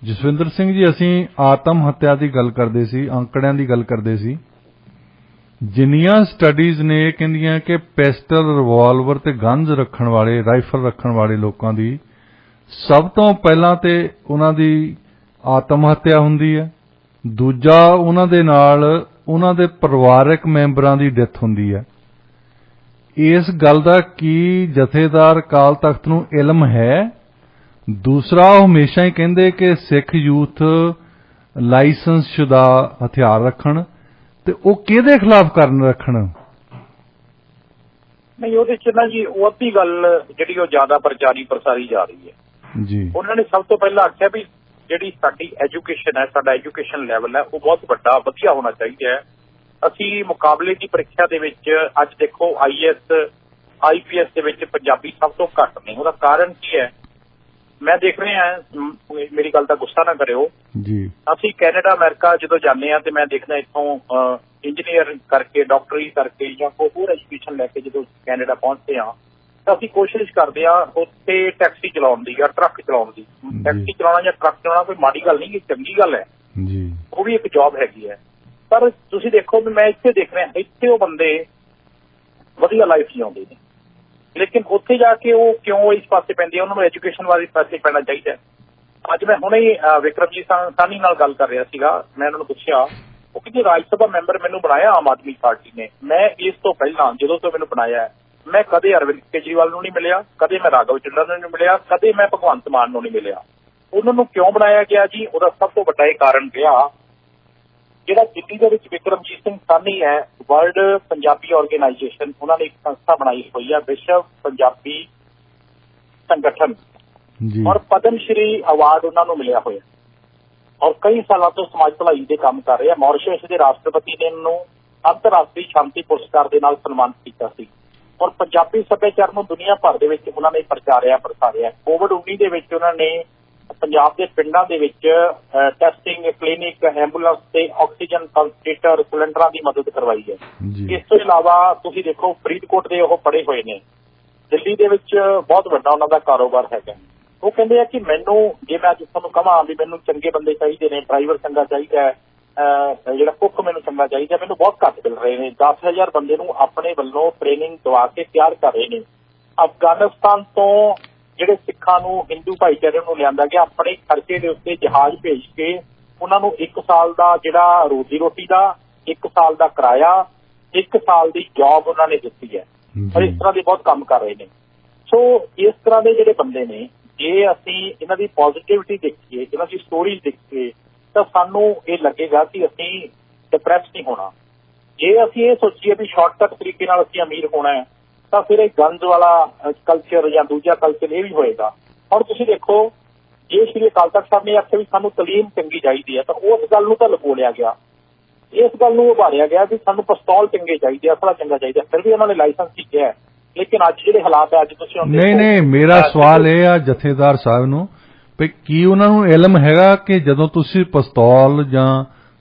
ਜਸਵਿੰਦਰ ਸਿੰਘ ਜੀ, ਅਸੀਂ ਆਤਮ ਹੱਤਿਆ ਦੀ ਗੱਲ ਕਰਦੇ ਸੀ, ਅੰਕੜਿਆਂ ਦੀ ਗੱਲ ਕਰਦੇ ਸੀ। ਜਿੰਨੀਆਂ ਸਟੱਡੀਜ਼ ਨੇ ਇਹ ਕਹਿੰਦੀਆਂ ਕਿ ਪਿਸਟਲ, ਰਿਵਾਲਵਰ ਤੇ ਗਨਜ਼ ਰੱਖਣ ਵਾਲੇ, ਰਾਈਫਲ ਰੱਖਣ ਵਾਲੇ ਲੋਕਾਂ ਦੀ ਸਭ ਤੋਂ ਪਹਿਲਾਂ ਤੇ ਉਹਨਾਂ ਦੀ ਆਤਮ ਹੱਤਿਆ ਹੁੰਦੀ ਹੈ, ਦੂਜਾ ਉਹਨਾਂ ਦੇ ਨਾਲ ਉਹਨਾਂ ਦੇ ਪਰਿਵਾਰਕ ਮੈਂਬਰਾਂ ਦੀ ਡੈਥ ਹੁੰਦੀ ਹੈ। ਇਸ ਗੱਲ ਦਾ ਕੀ ਜਥੇਦਾਰ ਅਕਾਲ ਤਖਤ ਨੂੰ ਇਲਮ ਹੈ? ਦੂਸਰਾ, ਉਹ ਹਮੇਸ਼ਾ ਹੀ ਕਹਿੰਦੇ ਕਿ ਸਿੱਖ ਯੂਥ ਲਾਇਸੈਂਸਸ਼ੁਦਾ ਹਥਿਆਰ ਰੱਖਣ, ਤੇ ਉਹ ਕਿਹਦੇ ਖਿਲਾਫ ਕਰਨ ਰੱਖਣ? ਨਹੀਂ, ਉਹਦੇ ਚ ਨਾ ਜੀ ਉਹ ਅੱਧੀ ਗੱਲ ਜਿਹੜੀ ਉਹ ਜ਼ਿਆਦਾ ਪ੍ਰਸਾਰੀ ਜਾ ਰਹੀ ਹੈ ਜੀ। ਉਹਨਾਂ ਨੇ ਸਭ ਤੋਂ ਪਹਿਲਾਂ ਆਖਿਆ ਵੀ ਜਿਹੜੀ ਸਾਡੀ ਐਜੂਕੇਸ਼ਨ ਹੈ, ਸਾਡਾ ਐਜੂਕੇਸ਼ਨ ਲੈਵਲ ਹੈ, ਉਹ ਬਹੁਤ ਵੱਡਾ ਵਧੀਆ ਹੋਣਾ ਚਾਹੀਦਾ ਹੈ। ਅਸੀਂ ਮੁਕਾਬਲੇ ਦੀ ਪ੍ਰੀਖਿਆ ਦੇ ਵਿੱਚ ਅੱਜ ਦੇਖੋ IAS IPS ਦੇ ਵਿੱਚ ਪੰਜਾਬੀ ਸਭ ਤੋਂ ਘੱਟ ਨੇ। ਉਹਦਾ ਕਾਰਨ ਕੀ ਹੈ? ਮੈਂ ਦੇਖ ਰਿਹਾ, ਮੇਰੀ ਗੱਲ ਦਾ ਗੁੱਸਾ ਨਾ ਕਰਿਓ ਜੀ, ਅਸੀਂ ਕੈਨੇਡਾ, ਅਮਰੀਕਾ ਜਦੋਂ ਜਾਂਦੇ ਹਾਂ ਤੇ ਮੈਂ ਦੇਖਦਾ ਇੱਥੋਂ ਇੰਜੀਨੀਅਰ ਕਰਕੇ, ਡਾਕਟਰੀ ਕਰਕੇ ਜਾਂ ਕੋਈ ਹੋਰ ਐਜੂਕੇਸ਼ਨ ਲੈ ਕੇ ਜਦੋਂ ਕੈਨੇਡਾ ਪਹੁੰਚਦੇ ਹਾਂ ਤਾਂ ਅਸੀਂ ਕੋਸ਼ਿਸ਼ ਕਰਦੇ ਹਾਂ ਉੱਥੇ ਟੈਕਸੀ ਚਲਾਉਣ ਦੀ ਜਾਂ ਟਰੱਕ ਚਲਾਉਣ ਦੀ। ਟੈਕਸੀ ਚਲਾਉਣਾ ਜਾਂ ਟਰੱਕ ਚਲਾਉਣਾ ਕੋਈ ਮਾੜੀ ਗੱਲ ਨਹੀਂ, ਚੰਗੀ ਗੱਲ ਹੈ ਜੀ, ਉਹ ਵੀ ਇੱਕ ਜੌਬ ਹੈਗੀ ਹੈ। ਪਰ ਤੁਸੀਂ ਦੇਖੋ ਵੀ ਮੈਂ ਇੱਥੇ ਦੇਖ ਰਿਹਾ, ਇੱਥੇ ਉਹ ਬੰਦੇ ਵਧੀਆ ਲਾਈਫ ਜਿਉਂਦੇ ਨੇ, ਲੇਕਿਨ ਉੱਥੇ ਜਾ ਕੇ ਉਹ ਕਿਉਂ ਇਸ ਪਾਸੇ ਪੈਂਦੇ ਆ? ਉਹਨਾਂ ਨੂੰ ਐਜੂਕੇਸ਼ਨ ਵਾਲੇ ਪਾਸੇ ਪੈਣਾ ਚਾਹੀਦਾ। ਅੱਜ ਮੈਂ ਹੁਣੇ ਹੀ ਵਿਕਰਮਜੀਤ ਸਾਹਨੀ ਨਾਲ ਗੱਲ ਕਰ ਰਿਹਾ ਸੀਗਾ। ਮੈਂ ਉਹਨਾਂ ਨੂੰ ਪੁੱਛਿਆ, ਉਹ ਕਹਿੰਦੇ ਰਾਜ ਸਭਾ ਮੈਂਬਰ ਮੈਨੂੰ ਬਣਾਇਆ ਆਮ ਆਦਮੀ ਪਾਰਟੀ ਨੇ। ਮੈਂ ਇਸ ਤੋਂ ਪਹਿਲਾਂ ਜਦੋਂ ਤੋਂ ਮੈਨੂੰ ਬਣਾਇਆ ਮੈਂ ਕਦੇ ਅਰਵਿੰਦ ਕੇਜਰੀਵਾਲ ਨੂੰ ਨਹੀਂ ਮਿਲਿਆ, ਕਦੇ ਮੈਂ ਰਾਘਵ ਚੱਡਾ ਨੂੰ ਨਹੀਂ ਮਿਲਿਆ, ਕਦੇ ਮੈਂ ਭਗਵੰਤ ਮਾਨ ਨੂੰ ਨਹੀਂ ਮਿਲਿਆ। ਉਹਨਾਂ ਨੂੰ ਕਿਉਂ ਬਣਾਇਆ ਗਿਆ ਜੀ? ਉਹਦਾ ਸਭ ਤੋਂ ਵੱਡਾ ਇਹ ਕਾਰਨ ਰਿਹਾ, ਜਿਹੜਾ ਦਿੱਲੀ ਦੇ ਵਿੱਚ ਵਿਕਰਮਜੀਤ ਸਿੰਘ ਸਾਹਨੀ ਹੈ, ਵਰਲਡ ਪੰਜਾਬੀ ਆਰਗੇਨਾਈਜੇਸ਼ਨ, ਉਹਨਾਂ ਨੇ ਇੱਕ ਸੰਸਥਾ ਬਣਾਈ ਹੋਈ ਹੈ, ਵਿਸ਼ਵ ਪੰਜਾਬੀ ਸੰਗਠਨ, ਔਰ ਪਦਮ ਸ਼੍ਰੀ ਅਵਾਰਡ ਉਹਨਾਂ ਨੂੰ ਮਿਲਿਆ ਹੋਇਆ ਔਰ ਕਈ ਸਾਲਾਂ ਤੋਂ ਸਮਾਜ ਭਲਾਈ ਦੇ ਕੰਮ ਕਰ ਰਹੇ ਆ। ਮੌਰੀਸ਼ੀਅਸ ਦੇ ਰਾਸ਼ਟਰਪਤੀ ਨੇ ਇਹਨੂੰ ਅੰਤਰਰਾਸ਼ਟਰੀ ਸ਼ਾਂਤੀ ਪੁਰਸਕਾਰ ਦੇ ਨਾਲ ਸਨਮਾਨਿਤ ਕੀਤਾ ਸੀ ਔਰ ਪੰਜਾਬੀ ਸੱਭਿਆਚਾਰ ਨੂੰ ਦੁਨੀਆ ਭਰ ਦੇ ਵਿੱਚ ਉਹਨਾਂ ਨੇ ਪ੍ਰਸਾਰਿਆ। ਕੋਵਿਡ-19 ਦੇ ਵਿੱਚ ਉਹਨਾਂ ਨੇ ਪੰਜਾਬ ਦੇ ਪਿੰਡਾਂ ਦੇ ਵਿੱਚ ਟੈਸਟਿੰਗ ਕਲੀਨਿਕ, ਐਂਬੂਲੈਂਸ ਤੇ ਆਕਸੀਜਨ ਕੰਸਟ੍ਰੇਟਰ ਸਿਲੰਡਰਾਂ ਦੀ ਮਦਦ ਕਰਵਾਈ ਹੈ। ਇਸ ਤੋਂ ਇਲਾਵਾ ਤੁਸੀਂ ਦੇਖੋ ਫਰੀਦਕੋਟ ਦੇ ਉਹ ਪੜੇ ਹੋਏ ਨੇ, ਦਿੱਲੀ ਦੇ ਵਿੱਚ ਬਹੁਤ ਵੱਡਾ ਉਹਨਾਂ ਦਾ ਕਾਰੋਬਾਰ ਹੈਗਾ। ਉਹ ਕਹਿੰਦੇ ਆ ਕਿ ਮੈਨੂੰ, ਜੇ ਮੈਂ ਅੱਜ ਤੁਹਾਨੂੰ ਕਹਾਂ ਵੀ ਮੈਨੂੰ ਚੰਗੇ ਬੰਦੇ ਚਾਹੀਦੇ ਨੇ, ਡਰਾਈਵਰ ਚੰਗਾ ਚਾਹੀਦਾ ਹੈ, ਜਿਹੜਾ ਕੁੱਕ ਮੈਨੂੰ ਚੰਗਾ ਚਾਹੀਦਾ, ਮੈਨੂੰ ਬਹੁਤ ਘੱਟ ਮਿਲ ਰਹੇ ਨੇ। 10,000 ਬੰਦੇ ਨੂੰ ਆਪਣੇ ਵੱਲੋਂ ਟ੍ਰੇਨਿੰਗ ਦਵਾ ਕੇ ਤਿਆਰ ਕਰ ਰਹੇ ਨੇ। ਅਫਗਾਨਿਸਤਾਨ ਤੋਂ ਜਿਹੜੇ ਸਿੱਖਾਂ ਨੂੰ, ਹਿੰਦੂ ਭਾਈਚਾਰੇ ਨੂੰ ਲਿਆਂਦਾ ਗਿਆ, ਆਪਣੇ ਖਰਚੇ ਦੇ ਉੱਤੇ ਜਹਾਜ਼ ਭੇਜ ਕੇ ਉਹਨਾਂ ਨੂੰ 1 ਸਾਲ ਦਾ ਜਿਹੜਾ ਰੋਜ਼ੀ ਰੋਟੀ ਦਾ, 1 ਸਾਲ ਦਾ ਕਿਰਾਇਆ, 1 ਸਾਲ ਦੀ ਜੌਬ ਉਹਨਾਂ ਨੇ ਦਿੱਤੀ ਹੈ ਔਰ ਇਸ ਤਰ੍ਹਾਂ ਦੇ ਬਹੁਤ ਕੰਮ ਕਰ ਰਹੇ ਨੇ। ਸੋ ਇਸ ਤਰ੍ਹਾਂ ਦੇ ਜਿਹੜੇ ਬੰਦੇ ਨੇ, ਜੇ ਅਸੀਂ ਇਹਨਾਂ ਦੀ ਪੋਜ਼ਿਟਿਵਿਟੀ ਦੇਖੀਏ, ਇਹਨਾਂ ਦੀ ਸਟੋਰੀਜ਼ ਦੇਖੀਏ, ਤਾਂ ਸਾਨੂੰ ਇਹ ਲੱਗੇਗਾ ਕਿ ਅਸੀਂ ਡਿਪਰੈਸ ਨਹੀਂ ਹੋਣਾ। ਜੇ ਅਸੀਂ ਇਹ ਸੋਚੀਏ ਵੀ ਸ਼ਾਰਟਕਟ ਤਰੀਕੇ ਨਾਲ ਅਸੀਂ ਅਮੀਰ ਹੋਣਾ ਹੈ ਤਾਂ ਫਿਰ ਇਹ ਗੰਜ ਵਾਲਾ ਕਲਚਰ ਜਾਂ ਦੂਜਾ ਕਲਚਰ ਇਹ ਵੀ ਹੋਏਗਾ। ਹੁਣ ਤੁਸੀਂ ਦੇਖੋ, ਜੇ ਸ਼੍ਰੀ ਅਕਾਲ ਤਖਤ ਸਾਹਿਬ ਨੇ ਆਖਿਆ ਵੀ ਸਾਨੂੰ ਤਾਲੀਮ ਚੰਗੀ ਚਾਹੀਦੀ ਹੈ ਤਾਂ ਉਸ ਗੱਲ ਨੂੰ ਤਾਂ ਲੁਕੋਲਿਆ ਗਿਆ, ਇਸ ਗੱਲ ਨੂੰ ਉਭਾਰਿਆ ਗਿਆ ਵੀ ਸਾਨੂੰ ਪਿਸਤੌਲ ਚੰਗੇ ਚਾਹੀਦੇ, ਅਸਲਾ ਚੰਗਾ ਚਾਹੀਦਾ। ਫਿਰ ਵੀ ਉਹਨਾਂ ਨੇ ਲਾਇਸੈਂਸ ਕੀਤੇ ਹੈ, ਲੇਕਿਨ ਅੱਜ ਜਿਹੜੇ ਹਾਲਾਤ ਹੈ, ਅੱਜ ਤੁਸੀਂ ਨਹੀਂ, ਮੇਰਾ ਸਵਾਲ ਇਹ ਆ ਜਥੇਦਾਰ ਸਾਹਿਬ ਨੂੰ ਵੀ ਕੀ ਉਹਨਾਂ ਨੂੰ ਇਲਮ ਹੈਗਾ ਕਿ ਜਦੋਂ ਤੁਸੀਂ ਪਿਸਤੌਲ ਜਾਂ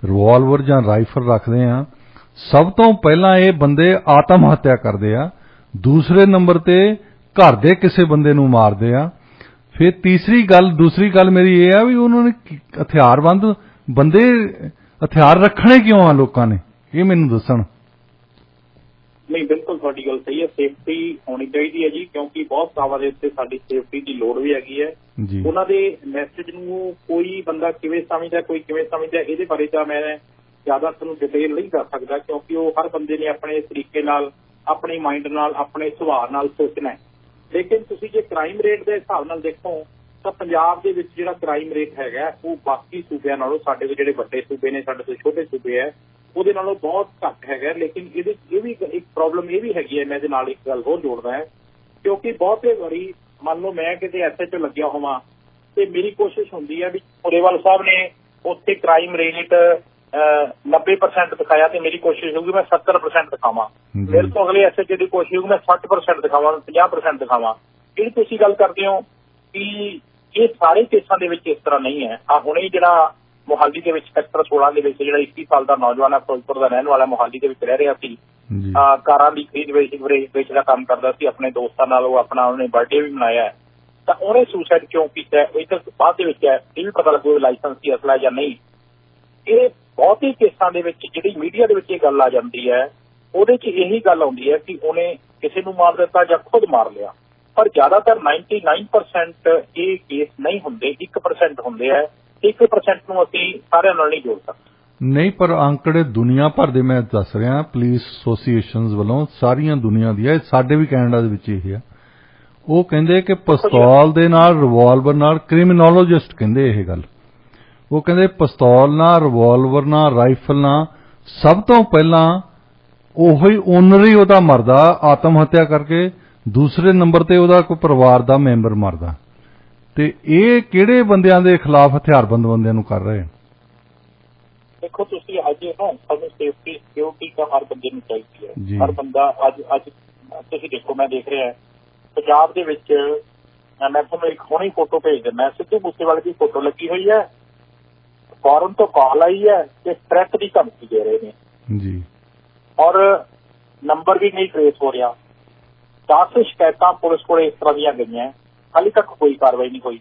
ਰਿਵਾਲਵਰ ਜਾਂ ਰਾਈਫਲ ਰੱਖਦੇ ਆ ਸਭ ਤੋਂ ਪਹਿਲਾਂ ਇਹ ਬੰਦੇ ਆਤਮ ਹੱਤਿਆ ਕਰਦੇ ਆ, ਦੂਸਰੇ ਨੰਬਰ ਤੇ ਘਰ ਦੇ ਕਿਸੇ ਬੰਦੇ ਨੂੰ ਮਾਰਦੇ ਆ। ਫਿਰ ਦੂਸਰੀ ਗੱਲ ਮੇਰੀ ਇਹ ਆ ਵੀ ਉਹਨਾਂ ਨੇ ਹਥਿਆਰਬੰਦ ਬੰਦੇ ਹਥਿਆਰ ਰੱਖਣੇ ਕਿਉਂ ਆ ਲੋਕਾਂ ਨੇ, ਇਹ ਮੈਨੂੰ ਦੱਸਣ। ਨਹੀਂ, ਬਿਲਕੁਲ ਤੁਹਾਡੀ ਗੱਲ ਸਹੀ ਹੈ। ਸੇਫਟੀ ਹੋਣੀ ਚਾਹੀਦੀ ਹੈ ਜੀ, ਕਿਉਂਕਿ ਬਹੁਤ ਥਾਵਾਂ ਦੇ ਉੱਤੇ ਸਾਡੀ ਸੇਫਟੀ ਦੀ ਲੋੜ ਵੀ ਹੈਗੀ ਹੈ। ਉਹਨਾਂ ਦੇ ਮੈਸੇਜ ਨੂੰ ਕੋਈ ਬੰਦਾ ਕਿਵੇਂ ਸਮਝਦਾ, ਕੋਈ ਕਿਵੇਂ ਸਮਝਦਾ, ਇਹਦੇ ਬਾਰੇ ਤਾਂ ਮੈਂ ਜ਼ਿਆਦਾ ਤੁਹਾਨੂੰ ਡਿਟੇਲ ਨਹੀਂ ਕਰ ਸਕਦਾ, ਕਿਉਂਕਿ ਉਹ ਹਰ ਬੰਦੇ ਨੇ ਆਪਣੇ ਤਰੀਕੇ ਨਾਲ, ਆਪਣੇ ਮਾਈਂਡ ਨਾਲ, ਆਪਣੇ ਸੁਭਾਅ ਨਾਲ ਸੋਚਣਾ ਹੈ। ਲੇਕਿਨ ਤੁਸੀਂ ਜੇ ਕ੍ਰਾਈਮ ਰੇਟ ਦੇ ਹਿਸਾਬ ਨਾਲ ਦੇਖੋ ਤਾਂ ਪੰਜਾਬ ਦੇ ਵਿੱਚ ਜਿਹੜਾ ਕ੍ਰਾਈਮ ਰੇਟ ਹੈਗਾ ਉਹ ਬਾਕੀ ਸੂਬਿਆਂ ਨਾਲੋਂ, ਸਾਡੇ ਤੋਂ ਜਿਹੜੇ ਵੱਡੇ ਸੂਬੇ ਨੇ, ਸਾਡੇ ਤੋਂ ਛੋਟੇ ਸੂਬੇ ਹੈ, ਉਹਦੇ ਨਾਲੋਂ ਬਹੁਤ ਘੱਟ ਹੈਗਾ। ਲੇਕਿਨ ਇਹ ਵੀ ਇੱਕ ਪ੍ਰੋਬਲਮ ਇਹ ਵੀ ਹੈਗੀ ਹੈ, ਮੈਂ ਇਹਦੇ ਨਾਲ ਇੱਕ ਗੱਲ ਹੋਰ ਜੋੜਦਾ ਹੈ, ਕਿਉਂਕਿ ਬਹੁਤੇ ਵਾਰੀ ਮੰਨ ਲਓ ਮੈਂ ਕਿਤੇ SHO ਲੱਗਿਆ ਹੋਵਾਂ ਤੇ ਮੇਰੀ ਕੋਸ਼ਿਸ਼ ਹੁੰਦੀ ਹੈ ਵੀ ਪੁਰੇਵਾਲ ਸਾਹਿਬ ਨੇ ਉੱਥੇ ਕ੍ਰਾਈਮ ਰੇਟ 90% ਦਿਖਾਇਆ ਤੇ ਮੇਰੀ ਕੋਸ਼ਿਸ਼ ਹੋਊਗੀ ਮੈਂ 70% ਦਿਖਾਵਾਂ। ਮੇਰੇ ਤੋਂ ਅਗਲੇ SHO ਦੀ ਕੋਸ਼ਿਸ਼ ਹੋਊਗੀ ਮੈਂ 60% ਦਿਖਾਵਾਂ, 50% ਦਿਖਾਵਾਂ। ਜਿਹੜੀ ਤੁਸੀਂ ਗੱਲ ਕਰਦੇ ਹੋ ਕਿ ਇਹ ਸਾਰੇ ਕੇਸਾਂ ਦੇ ਵਿੱਚ ਇਸ ਤਰ੍ਹਾਂ ਨਹੀਂ ਹੈ। ਹੁਣੇ ਜਿਹੜਾ ਮੋਹਾਲੀ ਦੇ ਵਿੱਚ ਸੈਕਟਰ 16 ਦੇ ਵਿੱਚ ਜਿਹੜਾ 21 ਸਾਲ ਦਾ ਨੌਜਵਾਨ ਹੈ, ਫਿਰੋਜ਼ਪੁਰ ਦਾ ਰਹਿਣ ਵਾਲਾ, ਮੋਹਾਲੀ ਦੇ ਵਿੱਚ ਰਹਿ ਰਿਹਾ ਸੀ, ਕਾਰਾਂ ਦੀ ਖਰੀਦ ਵੇਚ ਦਾ ਕੰਮ ਕਰਦਾ ਸੀ ਆਪਣੇ ਦੋਸਤਾਂ ਨਾਲ। ਉਹ ਆਪਣਾ ਉਹਨੇ ਬਰਥਡੇ ਵੀ ਮਨਾਇਆ ਹੈ, ਤਾਂ ਉਹਨੇ ਸੁਸਾਈਡ ਕਿਉਂ ਕੀਤਾ ਇਹ ਤਾਂ ਬਾਅਦ ਦੇ ਵਿੱਚ ਹੈ, ਇਹ ਵੀ ਪਤਾ ਲੱਗੂ ਲਾਇਸੈਂਸ ਸੀ ਅਸਲਾ ਜਾਂ ਨਹੀਂ। ਇਹ ਬਹੁਤ ਹੀ ਕੇਸਾਂ ਦੇ ਵਿੱਚ ਜਿਹੜੀ ਮੀਡੀਆ ਦੇ ਵਿੱਚ ਇਹ ਗੱਲ ਆ ਜਾਂਦੀ ਹੈ, ਉਹਦੇ 'ਚ ਇਹੀ ਗੱਲ ਆਉਂਦੀ ਹੈ ਕਿ ਉਹਨੇ ਕਿਸੇ ਨੂੰ ਮਾਰ ਦਿੱਤਾ ਜਾਂ ਖੁਦ ਮਾਰ ਲਿਆ। ਪਰ ਜ਼ਿਆਦਾਤਰ 99% ਇਹ ਕੇਸ ਨਹੀਂ ਹੁੰਦੇ, 1% ਹੁੰਦੇ ਹੈ। 1% ਨੂੰ ਅਸੀਂ ਸਾਰਿਆਂ ਨਾਲ ਨਹੀਂ ਜੋੜ ਸਕਦੇ। ਨਹੀਂ, ਪਰ ਅੰਕੜੇ ਦੁਨੀਆ ਭਰ ਦੇ ਮੈਂ ਦੱਸ ਰਿਹਾ, ਪੁਲਿਸ ਐਸੋਸੀਏਸ਼ਨਸ ਵੱਲੋਂ ਸਾਰੀਆਂ ਦੁਨੀਆ ਦੀਆਂ, ਸਾਡੇ ਵੀ ਕੈਨੇਡਾ ਦੇ ਵਿੱਚ ਇਹ ਆ। ਉਹ ਕਹਿੰਦੇ ਕਿ ਪਿਸਤੌਲ ਦੇ ਨਾਲ, ਰਿਵਾਲਵਰ ਨਾਲ, ਕ੍ਰਿਮੀਨੋਲੋਜਿਸਟ ਕਹਿੰਦੇ ਇਹ ਗੱਲ, ਉਹ ਕਹਿੰਦੇ ਪਿਸਤੌਲ ਨਾਲ, ਰਿਵਾਲਵਰ ਨਾਲ, ਰਾਈਫਲ ਨਾਲ ਸਭ ਤੋਂ ਪਹਿਲਾਂ ਉਹੀ ਓਨਰ ਹੀ ਉਹਦਾ ਮਰਦਾ ਆਤਮ ਹੱਤਿਆ ਕਰਕੇ, ਦੂਸਰੇ ਨੰਬਰ ਤੇ ਉਹਦਾ ਕੋਈ ਪਰਿਵਾਰ ਦਾ ਮੈਂਬਰ ਮਰਦਾ। ਤੇ ਇਹ ਕਿਹੜੇ ਬੰਦਿਆਂ ਦੇ ਖਿਲਾਫ ਹਥਿਆਰਬੰਦ ਬੰਦਿਆਂ ਨੂੰ ਕਰ ਰਹੇ? ਦੇਖੋ ਤੁਸੀਂ ਅੱਜ ਨਾ ਸਾਨੂੰ ਸੇਫਟੀ ਸਿਕਿਉਰਿਟੀ ਤਾਂ ਹਰ ਬੰਦੇ ਨੂੰ ਚਾਹੀਦੀ ਹੈ। ਹਰ ਬੰਦਾ ਅੱਜ ਤੁਸੀਂ ਦੇਖੋ, ਮੈਂ ਦੇਖ ਰਿਹਾ ਪੰਜਾਬ ਦੇ ਵਿੱਚ, ਮੈਂ ਤੁਹਾਨੂੰ ਇੱਕ ਹੁਣੀ ਫੋਟੋ ਭੇਜ ਦਿੰਦਾ, ਸਿੱਧੂ ਮੂਸੇਵਾਲੇ ਦੀ ਫੋਟੋ ਲੱਗੀ ਹੋਈ ਹੈ, ਫੌਰਨ ਤੋਂ ਕਾਲ ਆਈ ਹੈ ਤੇ ਥ੍ਰੈਟ ਦੀ ਧਮਕੀ ਦੇ ਰਹੇ ਨੇ ਜੀ, ਔਰ ਨੰਬਰ ਵੀ ਨਹੀਂ ਟ੍ਰੇਸ ਹੋ ਰਿਹਾ। 10 ਸ਼ਿਕਾਇਤਾਂ ਪੁਲਿਸ ਕੋਲ ਇਸ ਤਰ੍ਹਾਂ ਦੀਆਂ ਗਈਆਂ, ਹਾਲੇ ਤੱਕ ਕੋਈ ਕਾਰਵਾਈ ਨਹੀਂ ਹੋਈ।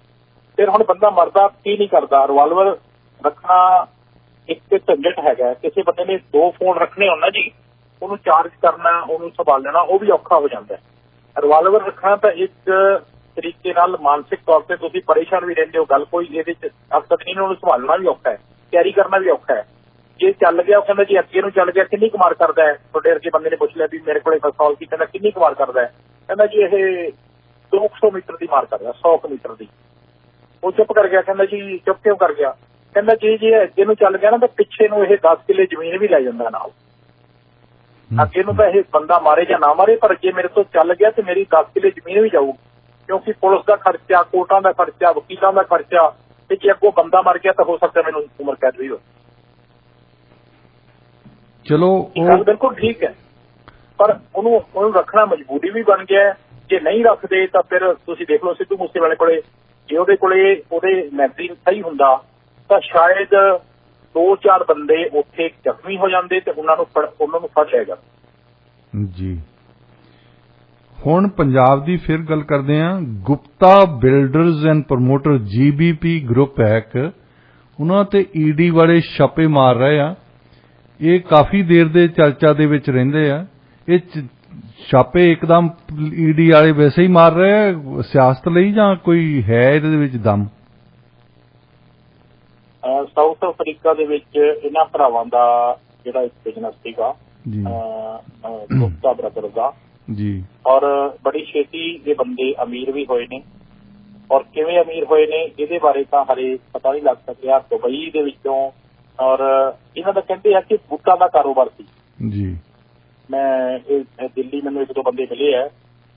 ਫਿਰ ਹੁਣ ਬੰਦਾ ਮਰਦਾ ਕੀ ਨਹੀਂ ਕਰਦਾ। ਰਿਵਾਲਵਰ ਰੱਖਣਾ ਇੱਕ ਝੰਜਟ ਹੈਗਾ। ਕਿਸੇ ਬੰਦੇ ਨੇ 2 ਫੋਨ ਰੱਖਣੇ ਹੋਣ ਨਾ ਜੀ, ਉਹਨੂੰ ਚਾਰਜ ਕਰਨਾ, ਉਹਨੂੰ ਸੰਭਾਲਣਾ, ਉਹ ਵੀ ਔਖਾ ਹੋ ਜਾਂਦਾ। ਰਿਵਾਲਵਰ ਰੱਖਣਾ ਤਾਂ ਇੱਕ ਤਰੀਕੇ ਨਾਲ ਮਾਨਸਿਕ ਤੌਰ ਤੇ ਤੁਸੀਂ ਪਰੇਸ਼ਾਨ ਵੀ ਰਹਿੰਦੇ ਹੋ, ਗੱਲ ਕੋਈ ਇਹਦੇ 'ਚ ਅਕਸਰ ਨਹੀਂ, ਉਹਨੂੰ ਸੰਭਾਲਣਾ ਵੀ ਔਖਾ ਹੈ, ਕੈਰੀ ਕਰਨਾ ਵੀ ਔਖਾ ਹੈ। ਜੇ ਚੱਲ ਗਿਆ, ਉਹ ਕਹਿੰਦਾ ਜੀ ਅੱਗੇ ਨੂੰ ਚੱਲ ਗਿਆ, ਕਿੰਨੀ ਕੁ ਮਾਰ ਕਰਦਾ ਹੈ? ਤੁਹਾਡੇ ਵਰਗੇ ਬੰਦੇ ਨੇ ਪੁੱਛ ਲਿਆ ਵੀ ਮੇਰੇ ਕੋਲੇ ਪਿਸਤੌਲ ਕੀ, ਕਹਿੰਦਾ ਕਿੰਨੀ ਕੁ ਮਾਰ ਕਰਦਾ ਹੈ? ਕਹਿੰਦਾ ਜੀ ਇਹ 200 ਮੀਟਰ ਦੀ ਮਾਰ ਕਰਦਾ, 100 ਮੀਟਰ ਦੀ। ਉਹ ਚੁੱਪ ਕਰ ਗਿਆ, ਕਹਿੰਦਾ ਜੀ ਚੁੱਪ ਕਿਉਂ ਕਰ ਗਿਆ? ਕਹਿੰਦਾ ਜੀ ਜੇ ਅੱਗੇ ਨੂੰ ਚੱਲ ਗਿਆ ਨਾ ਤਾਂ ਪਿੱਛੇ ਨੂੰ ਇਹ 10 ਕਿੱਲੇ ਜ਼ਮੀਨ ਵੀ ਲੈ ਜਾਂਦਾ ਨਾਲ। ਅੱਗੇ ਨੂੰ ਤਾਂ ਇਹ ਬੰਦਾ ਮਾਰੇ ਜਾਂ ਨਾ ਮਾਰੇ, ਪਰ ਜੇ ਮੇਰੇ ਤੋਂ ਚੱਲ ਗਿਆ ਤੇ ਮੇਰੀ 10 ਕਿੱਲੇ ਜ਼ਮੀਨ ਵੀ ਜਾਊਗੀ, ਕਿਉਂਕਿ ਪੁਲਿਸ ਦਾ ਖਰਚਾ, ਕੋਰਟਾਂ ਦਾ ਖਰਚਾ, ਵਕੀਲਾਂ ਦਾ ਖਰਚਾ, ਤੇ ਜੇ ਅੱਗੋਂ ਬੰਦਾ ਮਰ ਗਿਆ ਤਾਂ ਹੋ ਸਕਦਾ ਮੈਨੂੰ ਉਮਰ ਕੈਦ ਵੀ ਹੋ। ਚਲੋ ਗੱਲ ਬਿਲਕੁਲ ਠੀਕ ਹੈ, ਪਰ ਉਹਨੂੰ ਰੱਖਣਾ ਮਜਬੂਰੀ ਵੀ ਬਣ ਗਿਆ। ਜੇ ਨਹੀਂ ਰੱਖਦੇ ਤਾਂ ਫਿਰ ਤੁਸੀਂ ਦੇਖ ਲਓ, ਸਿੱਧੂ ਮੂਸੇਵਾਲੇ ਕੋਲੇ ਜੇ ਉਹਦੇ ਮੈਗਜ਼ੀਨ ਸਹੀ ਹੁੰਦਾ ਤਾਂ ਸ਼ਾਇਦ 2-4 ਬੰਦੇ ਉੱਥੇ ਜ਼ਖਮੀ ਹੋ ਜਾਂਦੇ ਤੇ ਉਹਨਾਂ ਨੂੰ ਫੜ ਲਿਆ ਜਾਂਦਾ ਜੀ। ਹੁਣ ਪੰਜਾਬ ਦੀ ਫਿਰ ਗੱਲ ਕਰਦੇ ਹਾਂ। Gupta builders and promoter GBP group ਹੈ ਇੱਕ, ਉਹਨਾਂ ਤੇ ED ਵਾਲੇ ਛਾਪੇ ਮਾਰ ਰਹੇ ਆ। ਇਹ ਕਾਫੀ ਦੇਰ ਦੇ ਚਰਚਾ ਦੇ ਵਿੱਚ ਰਹਿੰਦੇ ਆ। ਇਹ ਛਾਪੇ ਇੱਕਦਮ ED ਵਾਲੇ ਵੈਸੇ ਹੀ ਮਾਰ ਰਹੇ ਆ ਸਿਆਸਤ ਲਈ, ਜਾਂ ਕੋਈ ਹੈ ਇਹਦੇ ਵਿੱਚ ਦਮ? ਸਾਊਥ ਅਫਰੀਕਾ ਦੇ ਵਿੱਚ ਇਹਨਾਂ ਭਰਾਵਾਂ ਦਾ ਜਿਹੜਾ ਇੱਕ ਬਿਜ਼ਨਸ ਸੀਗਾ ਗੁਪਤਾ ਬ੍ਰਦਰਜ਼ ਦਾ ਜੀ, ਔਰ ਬੜੀ ਛੇਤੀ ਇਹ ਬੰਦੇ ਅਮੀਰ ਵੀ ਹੋਏ ਨੇ, ਔਰ ਕਿਵੇਂ ਅਮੀਰ ਹੋਏ ਨੇ ਇਹਦੇ ਬਾਰੇ ਤਾਂ ਹਲੇ ਪਤਾ ਨਹੀਂ ਲੱਗ ਸਕਿਆ। ਦੁਬਈ ਦੇ ਵਿੱਚੋਂ, ਔਰ ਇਹਨਾਂ ਦਾ ਕਹਿੰਦੇ ਆ ਕਿ ਬੂਟਾਂ ਦਾ ਕਾਰੋਬਾਰ ਸੀ ਜੀ। ਦਿੱਲੀ ਮੈਨੂੰ 1-2 ਬੰਦੇ ਮਿਲੇ ਆ,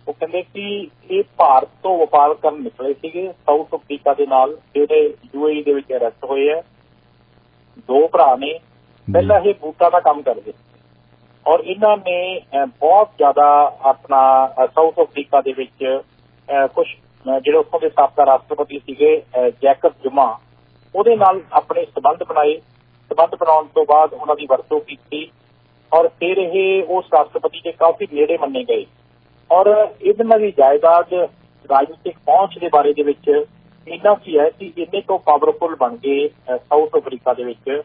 ਉਹ ਕਹਿੰਦੇ ਕਿ ਇਹ ਭਾਰਤ ਤੋਂ ਵਪਾਰ ਕਰਨ ਨਿਕਲੇ ਸੀਗੇ ਸਾਊਥ ਅਫਰੀਕਾ ਦੇ ਨਾਲ, ਜਿਹੜੇ UAE ਦੇ ਵਿੱਚ ਅਰੈਸਟ ਹੋਏ ਆ। 2 ਭਰਾ ਨੇ, ਪਹਿਲਾਂ ਇਹ ਬੂਟਾਂ ਦਾ ਕੰਮ ਕਰਦੇ ਔਰ ਇਹਨਾਂ ਨੇ ਬਹੁਤ ਜ਼ਿਆਦਾ ਆਪਣਾ ਸਾਊਥ ਅਫਰੀਕਾ ਦੇ ਵਿੱਚ ਕੁਝ ਜਿਹੜੇ ਉੱਥੋਂ ਦੇ ਸਾਬਕਾ ਰਾਸ਼ਟਰਪਤੀ ਸੀਗੇ ਜੈਕਬ ਜ਼ੁਮਾ, ਉਹਦੇ ਨਾਲ ਆਪਣੇ ਸਬੰਧ ਬਣਾਏ। ਸਬੰਧ ਬਣਾਉਣ ਤੋਂ ਬਾਅਦ ਉਹਨਾਂ ਦੀ ਵਰਤੋਂ ਕੀਤੀ ਔਰ ਫਿਰ ਇਹ ਉਸ ਰਾਸ਼ਟਰਪਤੀ ਦੇ ਕਾਫੀ ਨੇੜੇ ਮੰਨੇ ਗਏ ਔਰ ਇਹਨਾਂ ਦੀ ਜਾਇਦਾਦ ਰਾਜਨੀਤਿਕ ਪਹੁੰਚ ਦੇ ਬਾਰੇ ਦੇ ਵਿੱਚ ਇੰਨਾ ਕੀ ਹੈ ਕਿ ਇੰਨੇ ਤੋਂ ਪਾਵਰਫੁਲ ਬਣ ਗਏ ਸਾਊਥ ਅਫਰੀਕਾ ਦੇ ਵਿੱਚ,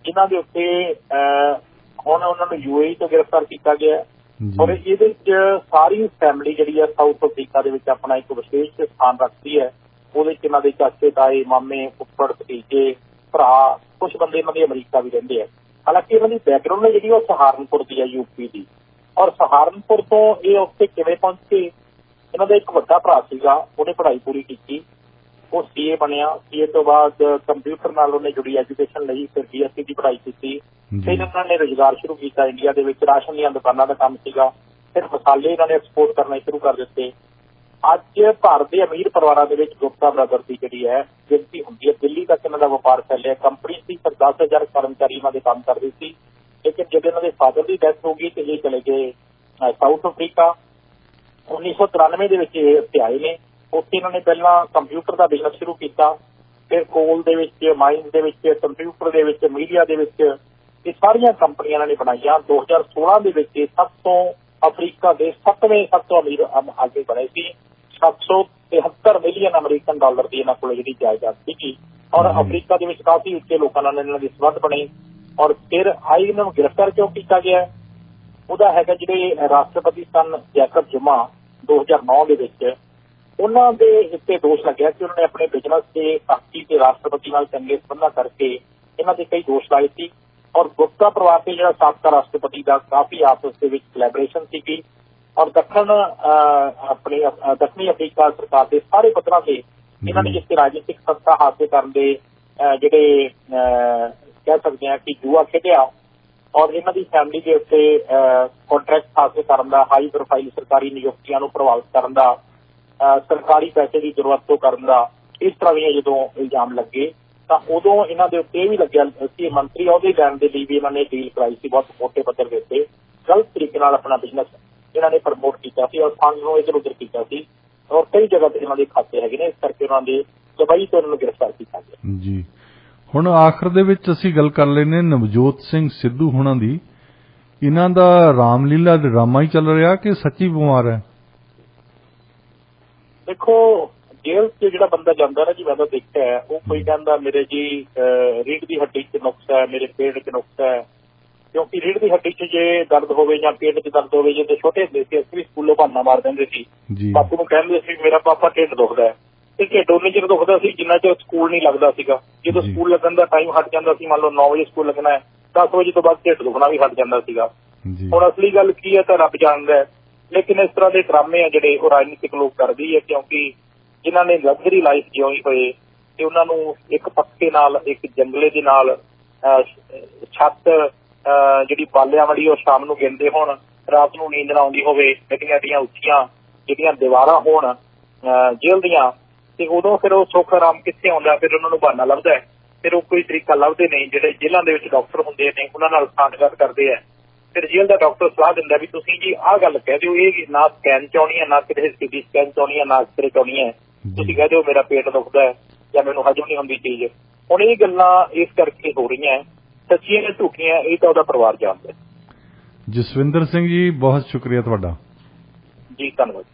ਜਿਨ੍ਹਾਂ ਦੇ ਉੱਤੇ ਹੁਣ ਉਹਨਾਂ ਨੂੰ UAE ਤੋਂ ਗ੍ਰਿਫਤਾਰ ਕੀਤਾ ਗਿਆ ਔਰ ਇਹਦੇ ਵਿੱਚ ਸਾਰੀ ਫੈਮਿਲੀ ਜਿਹੜੀ ਹੈ ਸਾਊਥ ਅਫਰੀਕਾ ਦੇ ਵਿੱਚ ਆਪਣਾ ਇੱਕ ਵਿਸ਼ੇਸ਼ ਸਥਾਨ ਰੱਖਦੀ ਹੈ। ਉਹਦੇ 'ਚ ਇਹਨਾਂ ਦੇ ਚਾਚੇ ਤਾਏ ਮਾਮੇ ਫੁੱਫੜ ਭਤੀਜੇ ਭਰਾ, ਕੁਛ ਬੰਦੇ ਇਹਨਾਂ ਦੇ ਅਮਰੀਕਾ ਵੀ ਰਹਿੰਦੇ ਆ। ਹਾਲਾਂਕਿ ਇਹਨਾਂ ਦੀ ਬੈਕਗਰਾਊਂਡ ਹੈ ਜਿਹੜੀ ਉਹ ਸਹਾਰਨਪੁਰ ਦੀ ਹੈ, UP ਦੀ। ਔਰ ਸਹਾਰਨਪੁਰ ਤੋਂ ਇਹ ਉੱਥੇ ਕਿਵੇਂ ਪਹੁੰਚੇ? ਇਹਨਾਂ ਦਾ ਇੱਕ ਵੱਡਾ ਭਰਾ ਸੀਗਾ, ਉਹਨੇ ਪੜ੍ਹਾਈ ਪੂਰੀ ਕੀਤੀ, ਉਹ CA ਬਣਿਆ। CA ਤੋਂ ਬਾਅਦ ਕੰਪਿਊਟਰ ਨਾਲ ਉਹਨੇ ਜੁੜੀ ਐਜੂਕੇਸ਼ਨ ਲਈ, ਫਿਰ BSc ਦੀ ਪੜ੍ਹਾਈ ਕੀਤੀ। ਫਿਰ ਇਹਨਾਂ ਨੇ ਰੁਜ਼ਗਾਰ ਸ਼ੁਰੂ ਕੀਤਾ ਇੰਡੀਆ ਦੇ ਵਿੱਚ, ਰਾਸ਼ਨ ਦੀਆਂ ਦੁਕਾਨਾਂ ਦਾ ਕੰਮ ਸੀਗਾ। ਫਿਰ ਮਸਾਲੇ ਇਹਨਾਂ ਨੇ ਐਕਸਪੋਰਟ ਕਰਨੇ ਸ਼ੁਰੂ ਕਰ ਦਿੱਤੇ। ਅੱਜ ਭਾਰਤ ਦੇ ਅਮੀਰ ਪਰਿਵਾਰਾਂ ਦੇ ਵਿੱਚ ਗੁਪਤਾ ਬ੍ਰਦਰ ਦੀ ਜਿਹੜੀ ਹੈ ਗਿਣਤੀ ਹੁੰਦੀ ਹੈ। ਦਿੱਲੀ ਤੱਕ ਇਹਨਾਂ ਦਾ ਵਪਾਰ ਫੈਲਿਆ। ਕੰਪਨੀ ਸੀ, ਪਰ 10,000 ਕਰਮਚਾਰੀ ਇਹਨਾਂ ਦੇ ਕੰਮ ਕਰਦੇ ਸੀ। ਲੇਕਿਨ ਜਦੋਂ ਇਹਨਾਂ ਦੇ ਫਾਦਰ ਦੀ ਡੈਥ ਹੋ ਗਈ ਤੇ ਇਹ ਚਲੇ ਗਏ ਸਾਊਥ ਅਫਰੀਕਾ। 1993 ਦੇ ਵਿੱਚ ਇਹ ਇੱਥੇ ਆਏ ਨੇ। ਉੱਥੇ ਇਹਨਾਂ ਨੇ ਪਹਿਲਾਂ ਕੰਪਿਊਟਰ ਦਾ ਬਿਜ਼ਨਸ ਸ਼ੁਰੂ ਕੀਤਾ, ਫਿਰ ਕੋਲ ਦੇ ਵਿੱਚ, ਮਾਈਨਸ ਦੇ ਵਿੱਚ, ਕੰਪਿਊਟਰ ਦੇ ਵਿੱਚ, ਮੀਡੀਆ ਦੇ ਵਿੱਚ, ਇਹ ਸਾਰੀਆਂ ਕੰਪਨੀਆਂ ਇਹਨਾਂ ਨੇ ਬਣਾਈਆਂ। 2016 ਦੇ ਵਿੱਚ ਇਹ ਸਭ ਤੋਂ ਅਫਰੀਕਾ ਦੇ 7ਵੇਂ ਸਭ ਤੋਂ ਅਮੀਰ ਆਦਮੀ ਬਣੇ ਸੀ। 773 ਮਿਲੀਅਨ ਅਮਰੀਕਨ ਡਾਲਰ ਦੀ ਇਹਨਾਂ ਕੋਲ ਜਿਹੜੀ ਜਾਇਦਾਦ ਸੀਗੀ ਔਰ ਅਫਰੀਕਾ ਦੇ ਵਿੱਚ ਕਾਫੀ ਉੱਚੇ ਲੋਕਾਂ ਨਾਲ ਇਹਨਾਂ ਦੀ ਸੰਬੰਧ ਬਣੇ। ਔਰ ਫਿਰ ਆਈ ਇਹਨਾਂ ਨੂੰ ਗ੍ਰਿਫਤਾਰ ਕਿਉਂ ਕੀਤਾ ਗਿਆ? ਉਹਦਾ ਹੈਗਾ ਜਿਹੜੇ ਰਾਸ਼ਟਰਪਤੀ ਸਨ ਜੈਕਬ ਜ਼ੁਮਾ 2009 ਦੇ ਵਿੱਚ, ਉਹਨਾਂ ਦੇ ਇੱਥੇ ਦੋਸ਼ ਲੱਗਿਆ ਕਿ ਉਹਨਾਂ ਨੇ ਆਪਣੇ ਬਿਜ਼ਨਸ ਦੇ ਸਾਥੀ ਤੇ ਰਾਸ਼ਟਰਪਤੀ ਨਾਲ ਚੰਗੇ ਸੰਬੰਧਾਂ ਕਰਕੇ ਇਹਨਾਂ ਦੇ ਕਈ ਦੋਸ਼ ਲਾਏ ਸੀ। ਔਰ ਗੁਪਤਾ ਪਰਿਵਾਰ ਤੇ ਜਿਹੜਾ ਸਾਬਕਾ ਰਾਸ਼ਟਰਪਤੀ ਦਾ ਕਾਫੀ ਆਪਸ ਦੇ ਵਿੱਚ ਕੋਲੈਬੋਰੇਸ਼ਨ ਸੀਗੀ। ਔਰ ਦੱਖਣੀ ਅਫਰੀਕਾ ਸਰਕਾਰ ਦੇ ਸਾਰੇ ਪੱਧਰਾਂ ਤੇ ਇਹਨਾਂ ਨੇ ਜਿੱਥੇ ਰਾਜਨੀਤਿਕ ਸੱਤਾ ਹਾਸਲ ਕਰਨ ਦੇ ਜਿਹੜੇ ਕਹਿ ਸਕਦੇ ਹਾਂ ਕਿ ਜੂਆ ਖੇਡਿਆ ਔਰ ਇਹਨਾਂ ਦੀ ਫੈਮਿਲੀ ਦੇ ਉੱਤੇ ਕੰਟਰੈਕਟ ਹਾਸਲ ਕਰਨ ਦਾ, ਹਾਈ ਪ੍ਰੋਫਾਈਲ ਸਰਕਾਰੀ ਨਿਯੁਕਤੀਆਂ ਨੂੰ ਪ੍ਰਭਾਵਿਤ ਕਰਨ ਦਾ, ਸਰਕਾਰੀ ਪੈਸੇ ਦੀ ਦੁਰਵਰਤੋਂ ਕਰਨ ਦਾ, ਇਸ ਤਰ੍ਹਾਂ ਦੀਆਂ ਜਦੋਂ ਇਲਜ਼ਾਮ ਲੱਗੇ ਤਾਂ ਉਦੋਂ ਇਹਨਾਂ ਦੇ ਉੱਤੇ ਇਹ ਵੀ ਲੱਗਿਆ ਕਿ ਮੰਤਰੀ ਅਹੁਦੇ ਲੈਣ ਦੇ ਲਈ ਵੀ ਇਹਨਾਂ ਨੇ ਡੀਲ ਕਰਾਈ ਸੀ। ਬਹੁਤ ਮੋਟੇ ਪੱਧਰ ਦੇ ਉੱਤੇ ਗਲਤ ਤਰੀਕੇ ਨਾਲ ਆਪਣਾ ਬਿਜ਼ਨਸ ਇਹਨਾਂ ਨੇ ਪ੍ਰਮੋਟ ਕੀਤਾ ਸੀ ਔਰ ਫੰਡ ਨੂੰ ਇੱਧਰ ਉੱਧਰ ਕੀਤਾ ਸੀ ਔਰ ਕਈ ਜਗ੍ਹਾ ਤੇ ਇਹਨਾਂ ਦੇ ਖਾਤੇ ਹੈਗੇ ਨੇ। ਇਸ ਕਰਕੇ ਉਹਨਾਂ ਦੇ ਦੁਬਈ ਤੋਂ ਇਹਨਾਂ ਨੂੰ ਗ੍ਰਿਫਤਾਰ ਕੀਤਾ ਗਿਆ ਜੀ। ਹੁਣ ਆਖਰ ਦੇ ਵਿੱਚ ਅਸੀਂ ਗੱਲ ਕਰ ਲੈਂਦੇ ਨਵਜੋਤ ਸਿੰਘ ਸਿੱਧੂ ਹੁਣਾਂ ਦੀ। ਇਹਨਾਂ ਦਾ ਰਾਮਲੀਲਾ ਡਰਾਮਾ ਹੀ ਚੱਲ ਰਿਹਾ ਕਿ ਸੱਚੀ ਬਿਮਾਰ ਹੈ? ਦੇਖੋ, ਜੇਲ੍ਹ 'ਚ ਜਿਹੜਾ ਬੰਦਾ ਜਾਂਦਾ ਨਾ ਜੀ, ਮੈਂ ਤਾਂ ਦੇਖਿਆ, ਉਹ ਕੋਈ ਕਹਿੰਦਾ ਮੇਰੇ ਜੀ ਰੀੜ੍ਹ ਦੀ ਹੱਡੀ 'ਚ ਨੁਕਸ ਹੈ, ਮੇਰੇ ਪੇਟ 'ਚ ਨੁਕਸ ਹੈ। ਕਿਉਂਕਿ ਰੀੜ੍ਹ ਦੀ ਹੱਡੀ 'ਚ ਜੇ ਦਰਦ ਹੋਵੇ ਜਾਂ ਪੇਟ 'ਚ ਦਰਦ ਹੋਵੇ, ਜਦੋਂ ਛੋਟੇ ਹੁੰਦੇ ਸੀ ਅਸੀਂ ਵੀ ਸਕੂਲੋਂ ਬਹਾਨਾ ਮਾਰ ਦਿੰਦੇ ਸੀ, ਬਾਪੂ ਨੂੰ ਕਹਿੰਦੇ ਸੀ ਮੇਰਾ ਪਾਪਾ ਢਿੱਡ ਦੁਖਦਾ ਹੈ। ਤੇ ਢਿੱਡ ਉਨੇ ਚਿਰ ਦੁਖਦਾ ਸੀ ਜਿੰਨਾ ਚਿਰ ਸਕੂਲ ਨਹੀਂ ਲੱਗਦਾ ਸੀਗਾ। ਜਦੋਂ ਸਕੂਲ ਲੱਗਣ ਦਾ ਟਾਈਮ ਹਟ ਜਾਂਦਾ ਸੀ, ਮੰਨ ਲਓ 9 ਵਜੇ ਸਕੂਲ ਲੱਗਣਾ ਹੈ, 10 ਵਜੇ ਤੋਂ ਬਾਅਦ ਢਿੱਡ ਦੁਖਣਾ ਵੀ ਹਟ ਜਾਂਦਾ ਸੀਗਾ। ਹੁਣ ਅਸਲੀ ਗੱਲ ਕੀ ਹੈ ਤਾਂ ਰੱਬ ਜਾਣਦਾ ਹੈ। ਲੇਕਿਨ ਇਸ ਤਰ੍ਹਾਂ ਦੇ ਡਰਾਮੇ ਆ ਜਿਹੜੇ ਉਹ ਰਾਜਨੀਤਿਕ ਲੋਕ ਕਰਦੇ ਹੈ, ਕਿਉਂਕਿ ਜਿਨ੍ਹਾਂ ਨੇ ਲਗਜ਼ਰੀ ਲਾਈਫ ਜਿਉਣੀ ਹੋਏ ਤੇ ਉਹਨਾਂ ਨੂੰ ਇੱਕ ਪੱਕੇ ਨਾਲ, ਇੱਕ ਜੰਗਲੇ ਦੇ ਨਾਲ ਛੱਤ ਜਿਹੜੀ ਬਾਲਿਆਂ ਵਾਲੀ ਉਹ ਸ਼ਾਮ ਨੂੰ ਗਿਣਦੇ ਹੋਣ, ਰਾਤ ਨੂੰ ਨੀਂਦ ਨਾ ਆਉਂਦੀ ਹੋਵੇ, ਐਡੀਆਂ ਐਡੀਆਂ ਉੱਚੀਆਂ ਜਿਹੜੀਆਂ ਦੀਵਾਰਾਂ ਹੋਣ ਜੇਲ੍ਹ ਦੀਆਂ, ਤੇ ਉਦੋਂ ਫਿਰ ਉਹ ਸੁੱਖ ਆਰਾਮ ਕਿੱਥੇ ਆਉਂਦਾ? ਫਿਰ ਉਹਨਾਂ ਨੂੰ ਬਹਾਨਾ ਲੱਭਦਾ। ਫਿਰ ਉਹ ਕੋਈ ਤਰੀਕਾ ਲੱਭਦੇ ਨਹੀਂ। ਜਿਹੜੇ ਜੇਲ੍ਹਾਂ ਦੇ ਵਿੱਚ ਡਾਕਟਰ ਹੁੰਦੇ ਨੇ ਉਹਨਾਂ ਨਾਲ ਸਾਂਠਗਾਂਠ ਕਰਦੇ ਆ। ਫਿਰ ਜੇਲ੍ਹ ਦਾ ਡਾਕਟਰ ਸਲਾਹ ਦਿੰਦਾ ਵੀ ਤੁਸੀਂ ਜੀ ਆਹ ਗੱਲ ਕਹਿ ਦਿਓ, ਇਹ ਨਾ ਸਕੈਨ ਚ ਆਉਣੀ ਹੈ, ਨਾ ਕਿਸੇ CT ਸਕੈਨ ਚ ਆਉਣੀ ਹੈ, ਨਾ ਐਕਸਰੇ ਚ ਆਉਣੀ ਹੈ। ਤੁਸੀਂ ਕਹਿ ਦਿਓ ਮੇਰਾ ਪੇਟ ਦੁਖਦਾ ਹੈ ਜਾਂ ਮੈਨੂੰ ਹਜਮ ਨਹੀਂ ਹੁੰਦੀ ਚੀਜ਼। ਹੁਣ ਇਹ ਗੱਲਾਂ ਇਸ ਕਰਕੇ ਹੋ ਰਹੀਆਂ, ਸੱਚੀਆਂ ਜਾਂ ਝੂਠੀਆਂ, ਇਹ ਤਾਂ ਉਹਦਾ ਪਰਿਵਾਰ ਜਾਣਦਾ। ਜਸਵਿੰਦਰ ਸਿੰਘ ਜੀ, ਬਹੁਤ ਸ਼ੁਕਰੀਆ ਤੁਹਾਡਾ ਜੀ, ਧੰਨਵਾਦ।